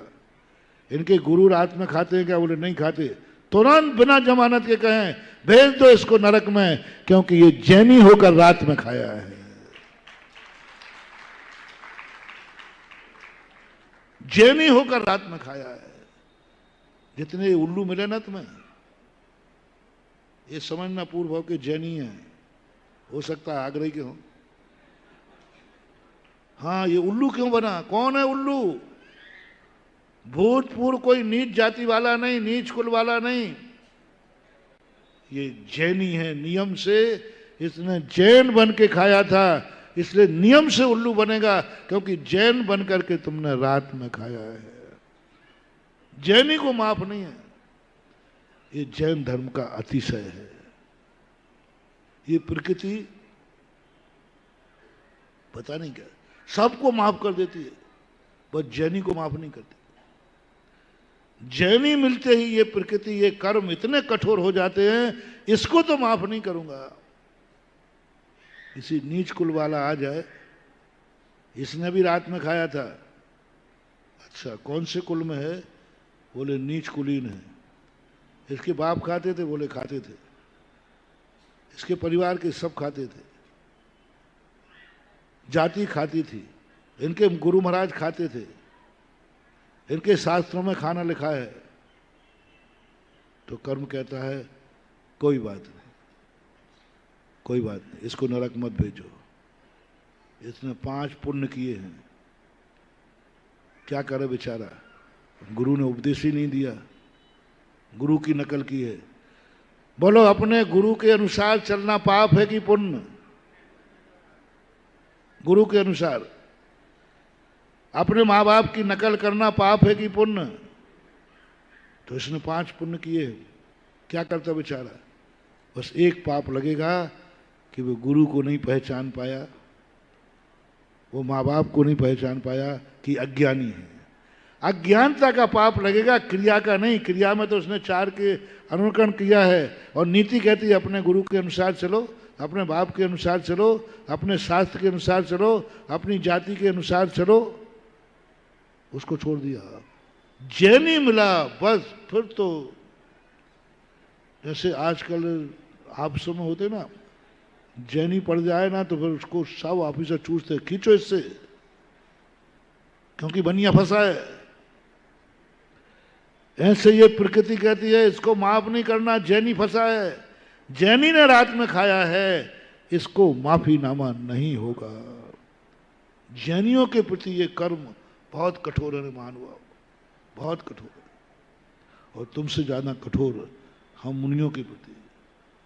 [SPEAKER 5] इनके गुरु रात में खाते हैं क्या? बोले नहीं खाते। तुरंत बिना जमानत के कहें भेज दो इसको नरक में, क्योंकि ये जैनी होकर रात में खाया है। जैनी होकर रात में खाया है। जितने उल्लू मिले ना तुम्हें, ये समझना पूर्व भाव के जैनी है। हो सकता है आगरे के हो। हाँ, ये उल्लू क्यों बना? कौन है उल्लू? भूतपूर्व कोई नीच जाति वाला नहीं, नीच कुल वाला नहीं, ये जैनी है। नियम से इसने जैन बन के खाया था, इसलिए नियम से उल्लू बनेगा, क्योंकि जैन बन करके तुमने रात में खाया है। जैनी को माफ नहीं है। ये जैन धर्म का अतिशय है। ये प्रकृति पता नहीं क्या सबको माफ कर देती है, बस जैनी को माफ नहीं करती। जैनी मिलते ही ये प्रकृति, ये कर्म इतने कठोर हो जाते हैं, इसको तो माफ नहीं करूंगा। किसी नीच कुल वाला आ जाए, इसने भी रात में खाया था। अच्छा, कौन से कुल में है? बोले नीच कुलीन है। इसके बाप खाते थे? बोले खाते थे। इसके परिवार के सब खाते थे। जाति खाती थी, इनके गुरु महाराज खाते थे, इनके शास्त्रों में खाना लिखा है। तो कर्म कहता है कोई बात नहीं, कोई बात नहीं, इसको नरक मत भेजो। इसने 5 पुण्य किए हैं, क्या करे बेचारा? गुरु ने उपदेश ही नहीं दिया, गुरु की नकल की है। बोलो, अपने गुरु के अनुसार चलना पाप है कि पुण्य? गुरु के अनुसार अपने माँ बाप की नकल करना पाप है कि पुण्य? तो इसने 5 पुण्य किए, क्या करता बेचारा? बस एक पाप लगेगा कि वो गुरु को नहीं पहचान पाया, वो माँ बाप को नहीं पहचान पाया कि अज्ञानी है। अज्ञानता का पाप लगेगा, क्रिया का नहीं। क्रिया में तो उसने 4 के अनुकरण किया है, और नीति कहती है अपने गुरु के अनुसार चलो, अपने बाप के अनुसार चलो, अपने शास्त्र के अनुसार चलो, अपनी जाति के अनुसार चलो। उसको छोड़ दिया। जैनी मिला, बस फिर तो जैसे आजकल आपसों में होते ना, जैनी पड़ जाए ना तो फिर उसको सब ऑफिसर चूसते, खींचो इससे, क्योंकि बनिया फंसा है। ऐसे ये प्रकृति कहती है इसको माफ नहीं करना, जैनी फंसा है, जैनी ने रात में खाया है, इसको माफीनामा नहीं होगा। जैनियों के प्रति ये कर्म बहुत कठोर है महानुभाव, बहुत कठोर है, और तुमसे ज्यादा कठोर हम मुनियों के प्रति।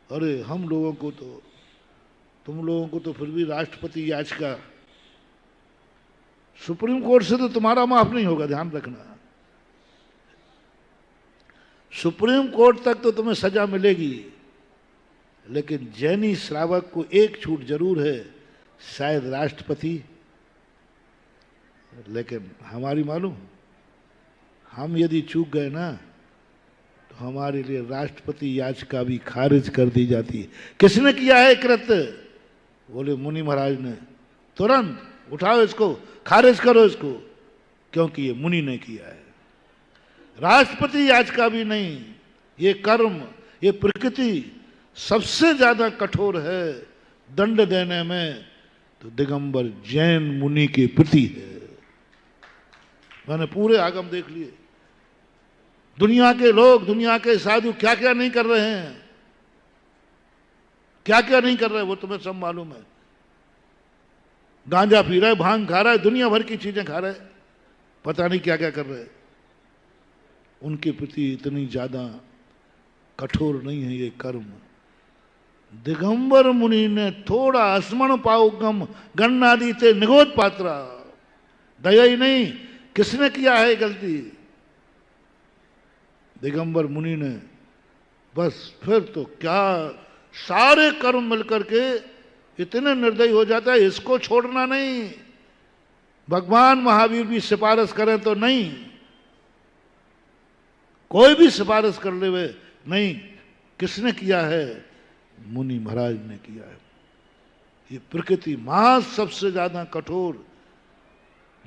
[SPEAKER 5] अरे हम लोगों को तो, तुम लोगों को तो फिर भी राष्ट्रपति याचिका, सुप्रीम कोर्ट से तो तुम्हारा माफ नहीं होगा, ध्यान रखना। सुप्रीम कोर्ट तक तो तुम्हें सजा मिलेगी, लेकिन जैनी श्रावक को एक छूट जरूर है, शायद राष्ट्रपति। लेकिन हमारी मालूम, हम यदि चूक गए ना तो हमारे लिए राष्ट्रपति याचिका भी खारिज कर दी जाती है। किसने किया है कृत्य? बोले मुनि महाराज ने। तुरंत उठाओ इसको, खारिज करो इसको, क्योंकि ये मुनि ने किया है। राष्ट्रपति याचिका भी नहीं। ये कर्म, ये प्रकृति सबसे ज्यादा कठोर है दंड देने में, तो दिगंबर जैन मुनि के प्रति है। मैंने पूरे आगम देख लिए, दुनिया के लोग, दुनिया के साधु क्या क्या नहीं कर रहे हैं, क्या क्या नहीं कर रहे, वो तुम्हें सब मालूम है। गांजा पी रहा है, भांग खा रहा है, दुनिया भर की चीजें खा रहा है, पता नहीं क्या क्या कर रहे हैं। उनके प्रति इतनी ज्यादा कठोर नहीं है ये कर्म। दिगंबर मुनि ने थोड़ा स्मरण पाओ गम गन्नादि ते निगोद पात्रा, दया ही नहीं, किसने किया है गलती? दिगंबर मुनि ने। बस फिर तो क्या, सारे कर्म मिलकर के इतने निर्दयी हो जाता है, इसको छोड़ना नहीं। भगवान महावीर भी सिफारिश करें तो नहीं, कोई भी सिफारिश कर ले वे नहीं। किसने किया है? मुनि महाराज ने किया है। ये प्रकृति मां सबसे ज्यादा कठोर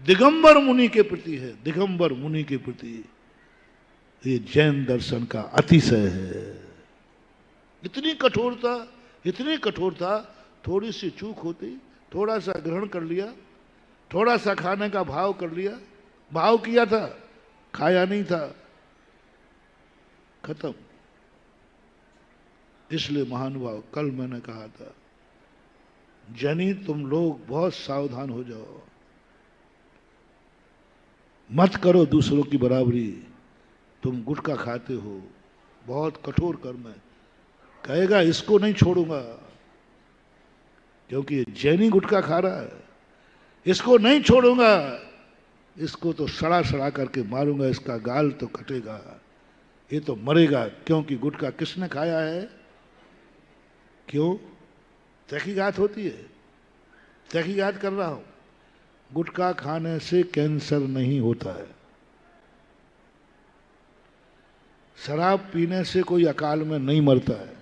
[SPEAKER 5] दिगंबर मुनि के प्रति है, दिगंबर मुनि के प्रति। ये जैन दर्शन का अतिशय है। इतनी कठोरता, इतनी कठोरता, थोड़ी सी चूक होती, थोड़ा सा ग्रहण कर लिया, थोड़ा सा खाने का भाव कर लिया, भाव किया था, खाया नहीं था, खत्म। इसलिए महानुभाव, कल मैंने कहा था, जैनी तुम लोग बहुत सावधान हो जाओ, मत करो दूसरों की बराबरी। तुम गुटखा खाते हो, बहुत कठोर कर्म है। कहेगा इसको नहीं छोड़ूंगा, क्योंकि ये जैनी गुटखा खा रहा है, इसको नहीं छोड़ूंगा, इसको तो सड़ा सड़ा करके मारूंगा, इसका गाल तो कटेगा, ये तो मरेगा। क्योंकि गुटखा किसने खाया है? क्यों? तहकीकात होती है, तहकीकात कर रहा हूं। गुटखा खाने से कैंसर नहीं होता है, शराब पीने से कोई अकाल में नहीं मरता है,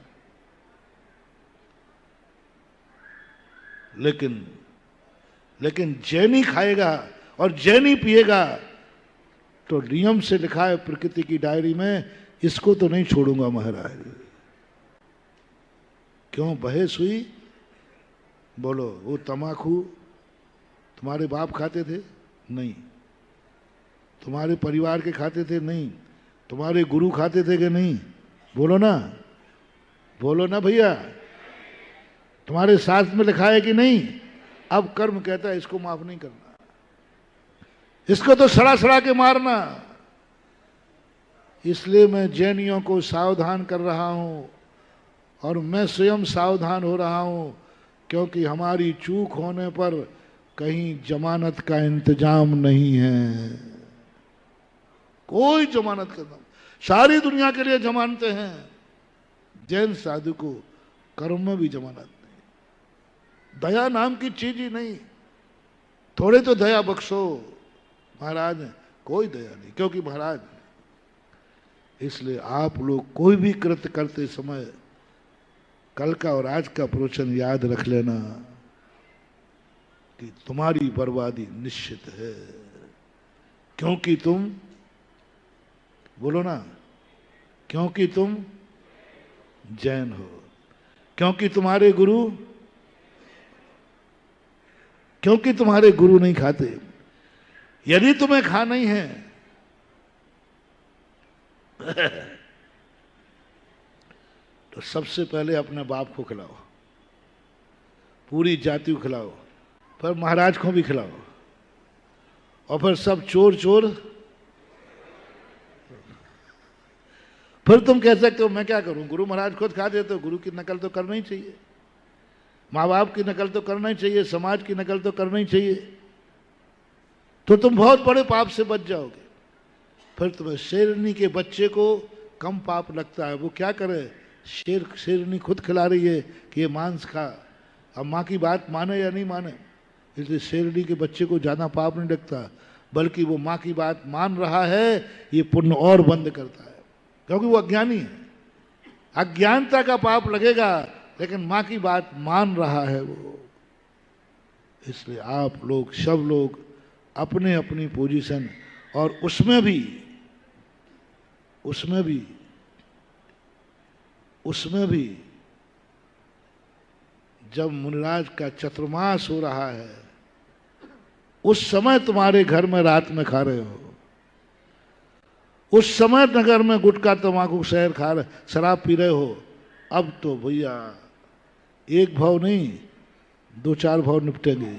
[SPEAKER 5] लेकिन जैनी खाएगा और जैनी पिएगा तो नियम से लिखा है प्रकृति की डायरी में, इसको तो नहीं छोड़ूंगा महाराज। क्यों बहस हुई? बोलो, वो तमाकू तुम्हारे बाप खाते थे? नहीं। तुम्हारे परिवार के खाते थे? नहीं। तुम्हारे गुरु खाते थे कि नहीं? बोलो ना, बोलो ना भैया। तुम्हारे शास्त्र में लिखा है कि नहीं? अब कर्म कहता है इसको माफ नहीं करना, इसको तो सड़ा सड़ा के मारना। इसलिए मैं जैनियों को सावधान कर रहा हूं और मैं स्वयं सावधान हो रहा हूं, क्योंकि हमारी चूक होने पर कहीं जमानत का इंतजाम नहीं है। कोई जमानत का, सारी दुनिया के लिए जमानतें हैं, जैन साधु को कर्म में भी जमानत नहीं। दया नाम की चीज ही नहीं। थोड़े तो दया बख्शो महाराज, कोई दया नहीं, क्योंकि महाराज। इसलिए आप लोग कोई भी कृत्य करते समय कल का और आज का प्रवचन याद रख लेना कि तुम्हारी बर्बादी निश्चित है, क्योंकि तुम, बोलो ना, क्योंकि तुम जैन हो, क्योंकि तुम्हारे गुरु नहीं खाते। यदि तुम्हें खाना ही है तो सबसे पहले अपने बाप को खिलाओ, पूरी जाति को खिलाओ, फिर महाराज को भी खिलाओ, और फिर सब चोर चोर। फिर तुम कह सकते हो मैं क्या करूं, गुरु महाराज खुद खा देते हो, गुरु की नकल तो करना ही चाहिए, माँ बाप की नकल तो करना ही चाहिए, समाज की नकल तो करना ही चाहिए, तो तुम बहुत बड़े पाप से बच जाओगे। फिर तुम्हें शेरनी के बच्चे को कम पाप लगता है, वो क्या करे, शेरनी खुद खिला रही है कि ये मांस खा, अब माँ की बात माने या नहीं माने, इसलिए शेरनी के बच्चे को ज्यादा पाप नहीं लगता, बल्कि वो माँ की बात मान रहा है, ये पुण्य और बंद करता है, क्योंकि वो अज्ञानी है। अज्ञानता का पाप लगेगा, लेकिन माँ की बात मान रहा है वो। इसलिए आप लोग, सब लोग अपने अपनी पोजीशन, और उसमें भी जब मुनिराज का चतुर्मास हो रहा है, उस समय तुम्हारे घर में रात में खा रहे हो, उस समय नगर में गुटखा तंबाकू शहर खा रहे, शराब पी रहे हो, अब तो भैया एक भाव नहीं 2-4 भाव निपटेंगे।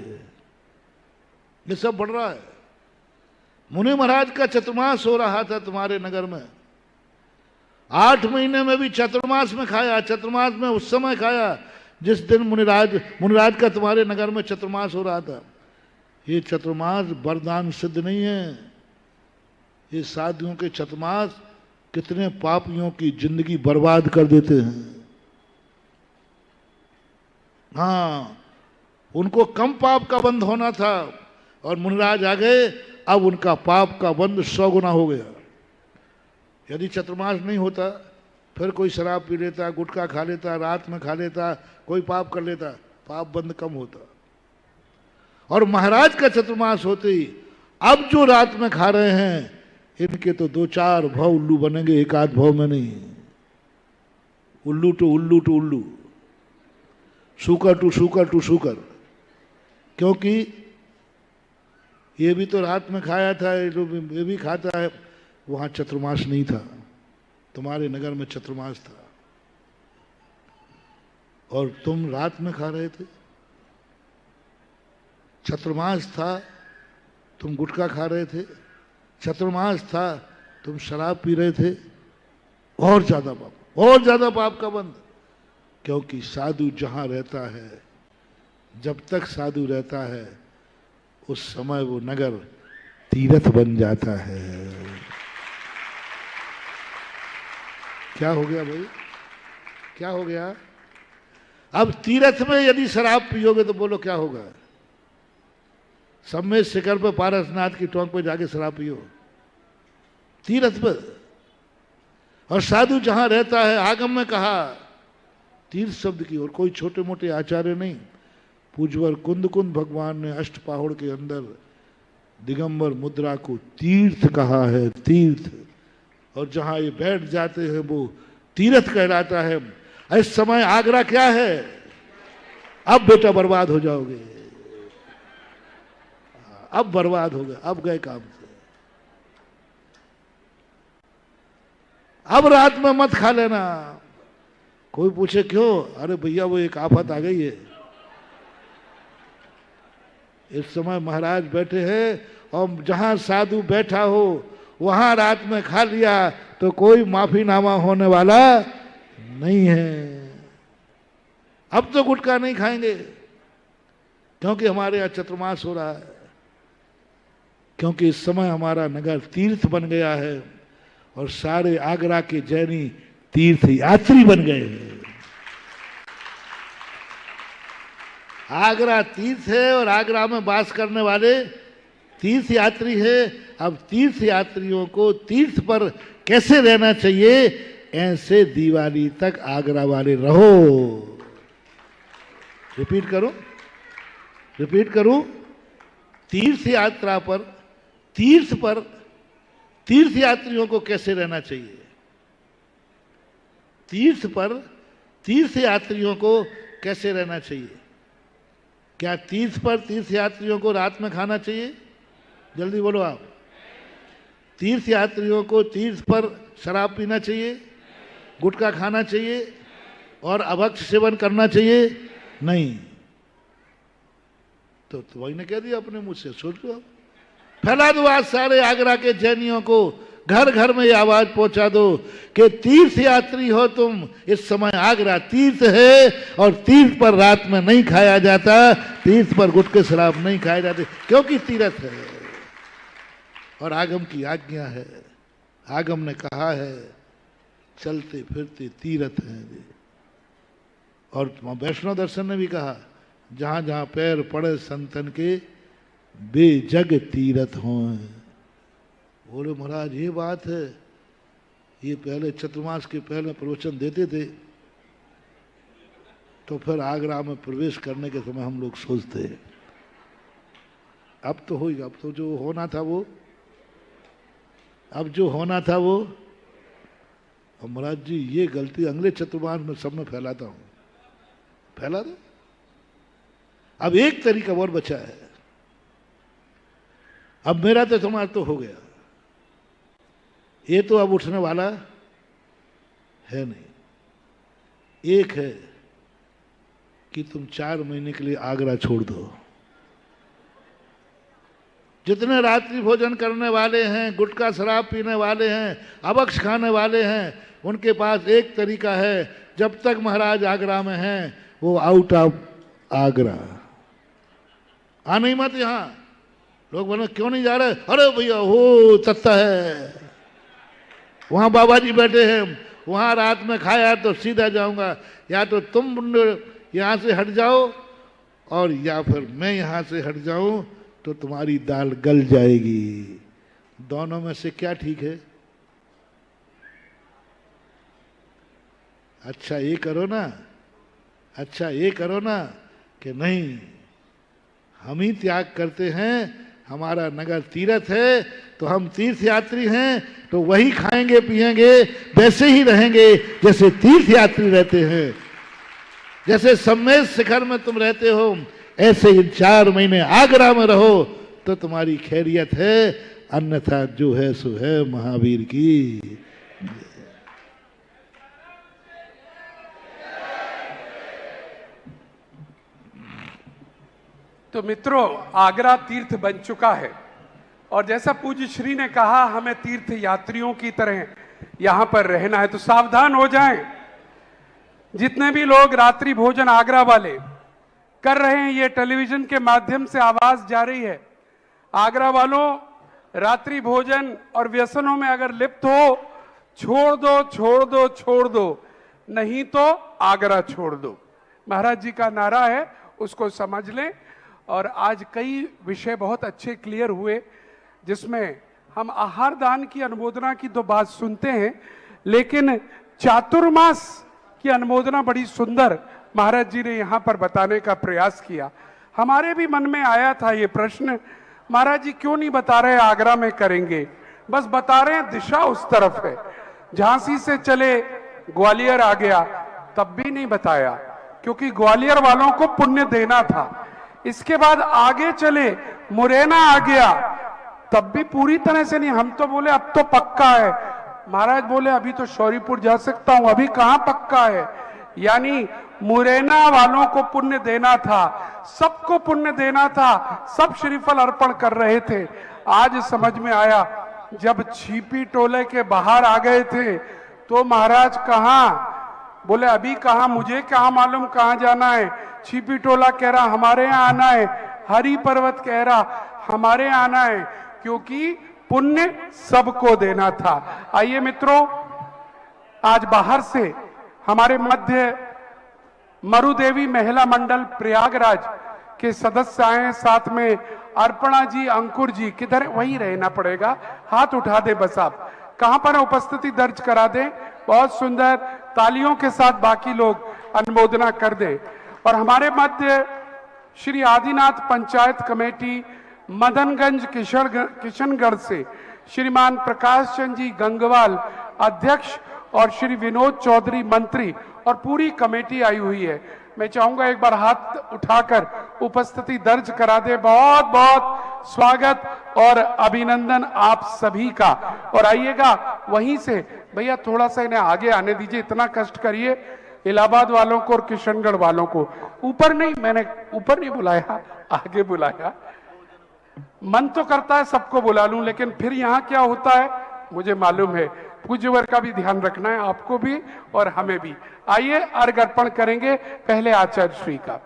[SPEAKER 5] ये सब बढ़ रहा है। मुनि महाराज का चतुर्मास हो रहा था तुम्हारे नगर में। 8 महीने में भी चतुर्मास में खाया, चतुर्मास में उस समय खाया जिस दिन मुनिराज का तुम्हारे नगर में चतुर्मास हो रहा था। ये चतुर्मास वरदान सिद्ध नहीं है। ये साधुओं के चतुर्मास कितने पापियों की जिंदगी बर्बाद कर देते हैं। हाँ, उनको कम पाप का बंध होना था और मुनिराज आ गए, अब उनका पाप का बंध 100 गुना हो गया। यदि चतुर्मास नहीं होता फिर कोई शराब पी लेता, गुटखा खा लेता, रात में खा लेता, कोई पाप कर लेता, पाप बंद कम होता। और महाराज का चतुर्मास होते ही अब जो रात में खा रहे हैं इनके तो 2-4 भव उल्लू बनेंगे, एक आध भव में नहीं। उल्लू टू उल्लू टू उल्लू, शुकर टू शुकर टू शुकर। क्योंकि ये भी तो रात में खाया था, ये भी खाता है। वहां चतुर्मास नहीं था, तुम्हारे नगर में चतुर्मास था और तुम रात में खा रहे थे। चतुर्मास था, तुम गुटखा खा रहे थे। चतुर्मास था, तुम शराब पी रहे थे। और ज्यादा पाप का बंध। क्योंकि साधु जहां रहता है, जब तक साधु रहता है उस समय वो नगर तीर्थ बन जाता है। क्या हो गया भाई, क्या हो गया? अब तीर्थ में यदि शराब पियोगे तो बोलो क्या होगा? सब में शिखर पे पारसनाथ की टोंक पे जाके शराब पियो, तीर्थ पर। और साधु जहां रहता है, आगम में कहा तीर्थ शब्द की, और कोई छोटे मोटे आचार्य नहीं, पूज्यवर कुंद भगवान ने अष्टपाहुड़ के अंदर दिगंबर मुद्रा को तीर्थ कहा है, तीर्थ। और जहां ये बैठ जाते हैं वो तीर्थ कहलाता है। इस समय आगरा क्या है? अब बेटा बर्बाद हो जाओगे, अब बर्बाद हो गए, अब गए काम से। अब रात में मत खा लेना। कोई पूछे क्यों? अरे भैया वो एक आफत आ गई है। इस समय महाराज बैठे हैं और जहां साधु बैठा हो वहां रात में खा लिया तो कोई माफीनामा होने वाला नहीं है। अब तो गुटखा नहीं खाएंगे क्योंकि हमारे यहाँ चतुर्मास हो रहा है। क्योंकि इस समय हमारा नगर तीर्थ बन गया है और सारे आगरा के जैनी तीर्थ यात्री बन गए हैं। आगरा तीर्थ है और आगरा में वास करने वाले तीर्थ यात्री है। अब तीर्थ यात्रियों को तीर्थ पर कैसे रहना चाहिए, ऐसे दिवाली तक आगरा वाले रहो। रिपीट करूं, तीर्थ यात्रा पर, तीर्थ पर तीर्थ यात्रियों को कैसे रहना चाहिए? तीर्थ पर तीर्थ यात्रियों को कैसे रहना चाहिए? क्या तीर्थ पर तीर्थ यात्रियों को रात में खाना चाहिए? जल्दी बोलो आप। तीर्थ यात्रियों को तीर्थ पर शराब पीना चाहिए, गुटखा खाना चाहिए और अभक्ष सेवन करना चाहिए? नहीं। तो वही ने कह दिया अपने मुंह से। सोचो, फैला दो आज सारे आगरा के जैनियों को, घर घर में ये आवाज पहुंचा दो कि तीर्थ यात्री हो तुम, इस समय आगरा तीर्थ है और तीर्थ पर रात में नहीं खाया जाता, तीर्थ पर गुटखे शराब नहीं खाए जाते, क्योंकि तीर्थ है और आगम की आज्ञा है। आगम ने कहा है चलते फिरते तीर्थ हैं। और वैष्णव दर्शन ने भी कहा जहां जहां पैर पड़े संतन के बेजग तीर्थ हों। बोले महाराज ये बात है, ये पहले चतुर्मास के पहले प्रवचन देते थे तो फिर आगरा में प्रवेश करने के समय हम लोग सोचते हैं अब तो हो, अब तो जो होना था वो, अब जो होना था वो। और महाराज जी ये गलती अगले चतुर्मास में सब में फैलाता हूं, फैला दो। अब एक तरीका और बचा है। अब मेरा तो तुम्हारा तो हो गया, ये तो अब उठने वाला है नहीं। एक है कि तुम 4 महीने के लिए आगरा छोड़ दो। जितने रात्रि भोजन करने वाले हैं, गुटखा शराब पीने वाले हैं, अबक्ष खाने वाले हैं, उनके पास एक तरीका है, जब तक महाराज आगरा में हैं वो आउट ऑफ आगरा, आना ही मत यहाँ। लोग बोले क्यों नहीं जा रहे? अरे भैया हो सकता है वहाँ बाबा जी बैठे हैं, वहाँ रात में खाया तो सीधा जाऊंगा, या तो तुम यहाँ से हट जाओ और या फिर मैं यहाँ से हट जाऊं तो तुम्हारी दाल गल जाएगी। दोनों में से क्या ठीक है? अच्छा ये करो ना, अच्छा ये करो ना कि नहीं हम ही त्याग करते हैं, हमारा नगर तीर्थ है तो हम तीर्थ यात्री हैं, तो वही खाएंगे पिएंगे, वैसे ही रहेंगे जैसे तीर्थ यात्री रहते हैं। जैसे सम्मेद शिखर में तुम रहते हो, ऐसे ही 4 महीने आगरा में रहो तो तुम्हारी खैरियत है, अन्यथा जो है सो है महावीर की।
[SPEAKER 1] तो मित्रों, आगरा तीर्थ बन चुका है और जैसा पूज्य श्री ने कहा हमें तीर्थ यात्रियों की तरह यहां पर रहना है, तो सावधान हो जाएं। जितने भी लोग रात्रि भोजन आगरा वाले कर रहे हैं, ये टेलीविजन के माध्यम से आवाज जा रही है, आगरा वालों रात्रि भोजन और व्यसनों में अगर लिप्त हो, छोड़ दो छोड़ दो छोड़ दो, नहीं तो आगरा छोड़ दो। महाराज जी का नारा है, उसको समझ लें। और आज कई विषय बहुत अच्छे क्लियर हुए, जिसमें हम आहार दान की अनुमोदना की तो बात सुनते हैं, लेकिन चातुर्मास की अनुमोदना बड़ी सुंदर महाराज जी ने यहां पर बताने का प्रयास किया। हमारे भी मन में आया था ये प्रश्न, महाराज जी क्यों नहीं बता रहे आगरा में करेंगे? बस बता रहे हैं दिशा उस तरफ है। झांसी से चले ग्वालियर आ गया, तब भी नहीं बताया, क्योंकि ग्वालियर वालों को पुण्य देना था। इसके बाद आगे चले मुरैना आ गया, तब भी पूरी तरह से नहीं। हम तो बोले अब तो पक्का है, महाराज बोले अभी तो शौरीपुर जा सकता हूं, अभी कहां पक्का है। यानी मुरैना वालों को पुण्य देना था, सबको पुण्य देना था, सब श्रीफल अर्पण कर रहे थे। आज समझ में आया, जब छिपी टोले के बाहर आ गए थे तो महाराज कहां? बोले अभी कहां, मुझे कहां मालूम कहां जाना है। छिपी टोला कह रहा हमारे यहां आना है, हरि पर्वत कह रहा हमारे यहां आना है, क्योंकि पुण्य सबको देना था। आइए मित्रों, आज बाहर से हमारे मध्य मरुदेवी महिला मंडल प्रयागराज के सदस्य आए हैं, साथ में अर्पणा जी, अंकुर जी, किधर? वही रहना पड़ेगा, हाथ उठा दे बस। आप कहां पर उपस्थिति दर्ज करा दें, बहुत सुंदर, तालियों के साथ बाकी लोग अनुमोदना कर दें। और हमारे मध्य श्री आदिनाथ पंचायत कमेटी मदनगंज किशनगढ़ से श्रीमान प्रकाश चंद जी गंगवाल अध्यक्ष और श्री विनोद चौधरी मंत्री और पूरी कमेटी आई हुई है। मैं चाहूंगा एक बार हाथ उठाकर उपस्थिति दर्ज करा दे। बहुत बहुत स्वागत और अभिनंदन आप सभी का। और आइएगा वहीं से, भैया थोड़ा सा इन्हें आगे आने दीजिए, इतना कष्ट करिए। इलाहाबाद वालों को और किशनगढ़ वालों को ऊपर नहीं, मैंने ऊपर नहीं बुलाया, आगे बुलाया। मन तो करता है सबको बुला लूं, लेकिन फिर यहाँ क्या होता है मुझे मालूम है। पूज्यवर का भी ध्यान रखना है, आपको भी और हमें भी। आइए अर्घ अर्पण करेंगे, पहले आचार्य श्री का।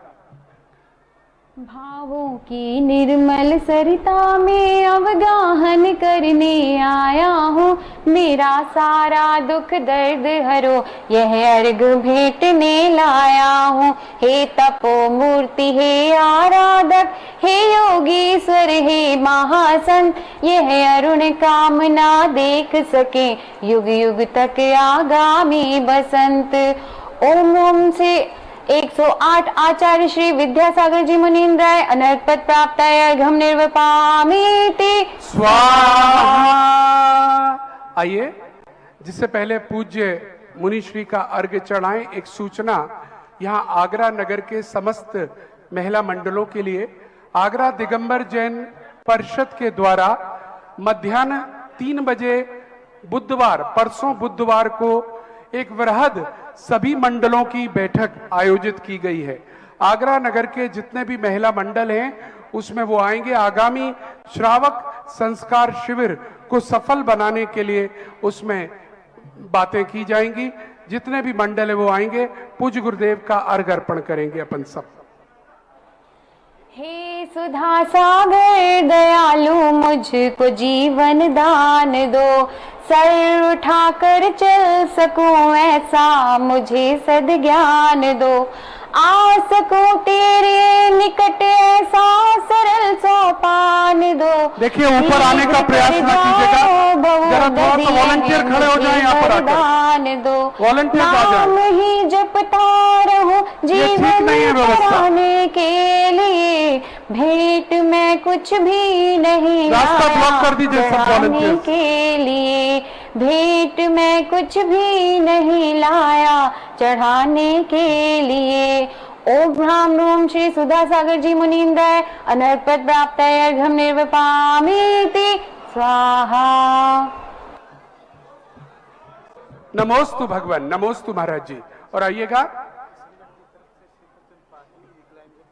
[SPEAKER 6] भावों की निर्मल सरिता में अवगाहन करने आया हूँ, मेरा सारा दुख दर्द हरो यह अर्घ भेंटने लाया हूँ। हे तपो मूर्ति, हे आराधक, हे योगीश्वर, हे महासंत, यह अरुण कामना देख सके युग युग तक आगामी बसंत। ओम ओम से 108 आचार्य श्री विद्यासागर जी मुनीन्द्राय अनर्घ पद प्राप्त अर्घम निर्वपामीति
[SPEAKER 1] स्वाहा। आइए, जिससे पहले पूज्य मुनि श्री का अर्घ चढ़ाएं, एक सूचना यहाँ आगरा नगर के समस्त महिला मंडलों के लिए आगरा दिगंबर जैन परिषद के द्वारा मध्याह्न 3 बजे बुधवार, परसों बुधवार को एक वृहद सभी मंडलों की बैठक आयोजित की गई है। आगरा नगर के जितने भी महिला मंडल हैं उसमें वो आएंगे। आगामी श्रावक संस्कार शिविर को सफल बनाने के लिए उसमें बातें की जाएंगी। जितने भी मंडल है वो आएंगे, पूज्य गुरुदेव का अर्घ अर्पण करेंगे अपन सब।
[SPEAKER 6] हे सुधा सागर दयालु मुझको जीवन दान दो, सर उठाकर चल सकूं ऐसा मुझे सद्ज्ञान दो, आ सकूं तेरे निकट ऐसा सरल सोपान दो।
[SPEAKER 1] देखिए ऊपर आने का प्रयास ना कीजिएगा, जरा थोड़ा सा वॉलंटियर खड़े हो जाएं यहाँ पर आकर।
[SPEAKER 6] दो
[SPEAKER 1] वॉलंटियर आ जाएं।
[SPEAKER 6] नाम ही जपता रहूं जीवन कराने के लिए, भेंट में कुछ भी नहीं
[SPEAKER 1] रास्ता ब्लॉक कर दीजिए सब वॉलंटियर
[SPEAKER 6] के लिए, भेंट में कुछ भी नहीं लाया चढ़ाने के लिए। ओम राम रूम श्री सुधा सागर जी मुनीन्द्र अनर्पद प्राप्त अर्घम निर्वपामीति स्वाहा।
[SPEAKER 1] नमोस्तु भगवान, नमोस्तु महाराज जी। और आइएगा,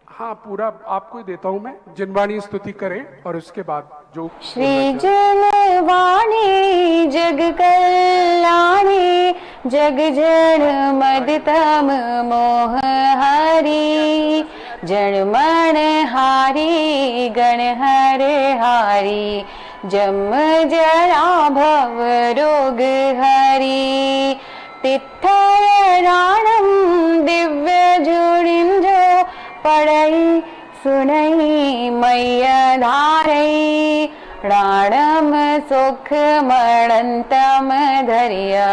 [SPEAKER 1] हाँ पूरा आपको ही देता हूं मैं, जिनवाणी स्तुति करें और उसके बाद जो
[SPEAKER 6] श्री जनवाणी जग कल्याणी, जग जन मदतम मोह हरि, जन मन हारी गण हर हारी, जम जरा भव रोग हरि, तित्थराणम दिव्य जुड़िंजो, पढ़ई सुनई मैया धारई, प्राणम सुख मरणतम धरिया,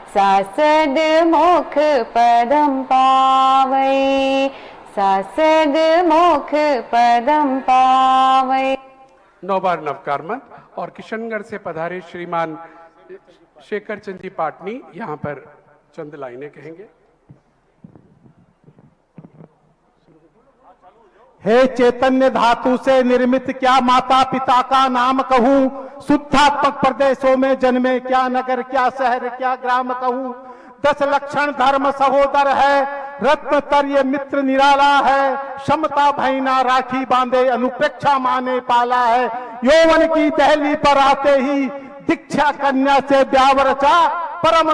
[SPEAKER 6] सासद मोख पदम पावई, सासद मोख पदम पावई।
[SPEAKER 1] 9 बार नवकार मंत्र। और किशनगढ़ से पधारे श्रीमान शेखर चंद जी पाटनी यहाँ पर चंद लाइनें कहेंगे।
[SPEAKER 7] हे चैतन्य धातु से निर्मित क्या माता पिता का नाम कहूँ, शुद्धात्मक प्रदेशों में जन्मे क्या नगर क्या शहर क्या ग्राम कहूँ, 10 लक्षण धर्म सहोदर है, रत्न तर्य मित्र निराला है, क्षमता भैना राखी बांधे अनुप्रेक्षा माने पाला है, यौवन की दहली पर आते ही दीक्षा कन्या से ब्याह रचा, परम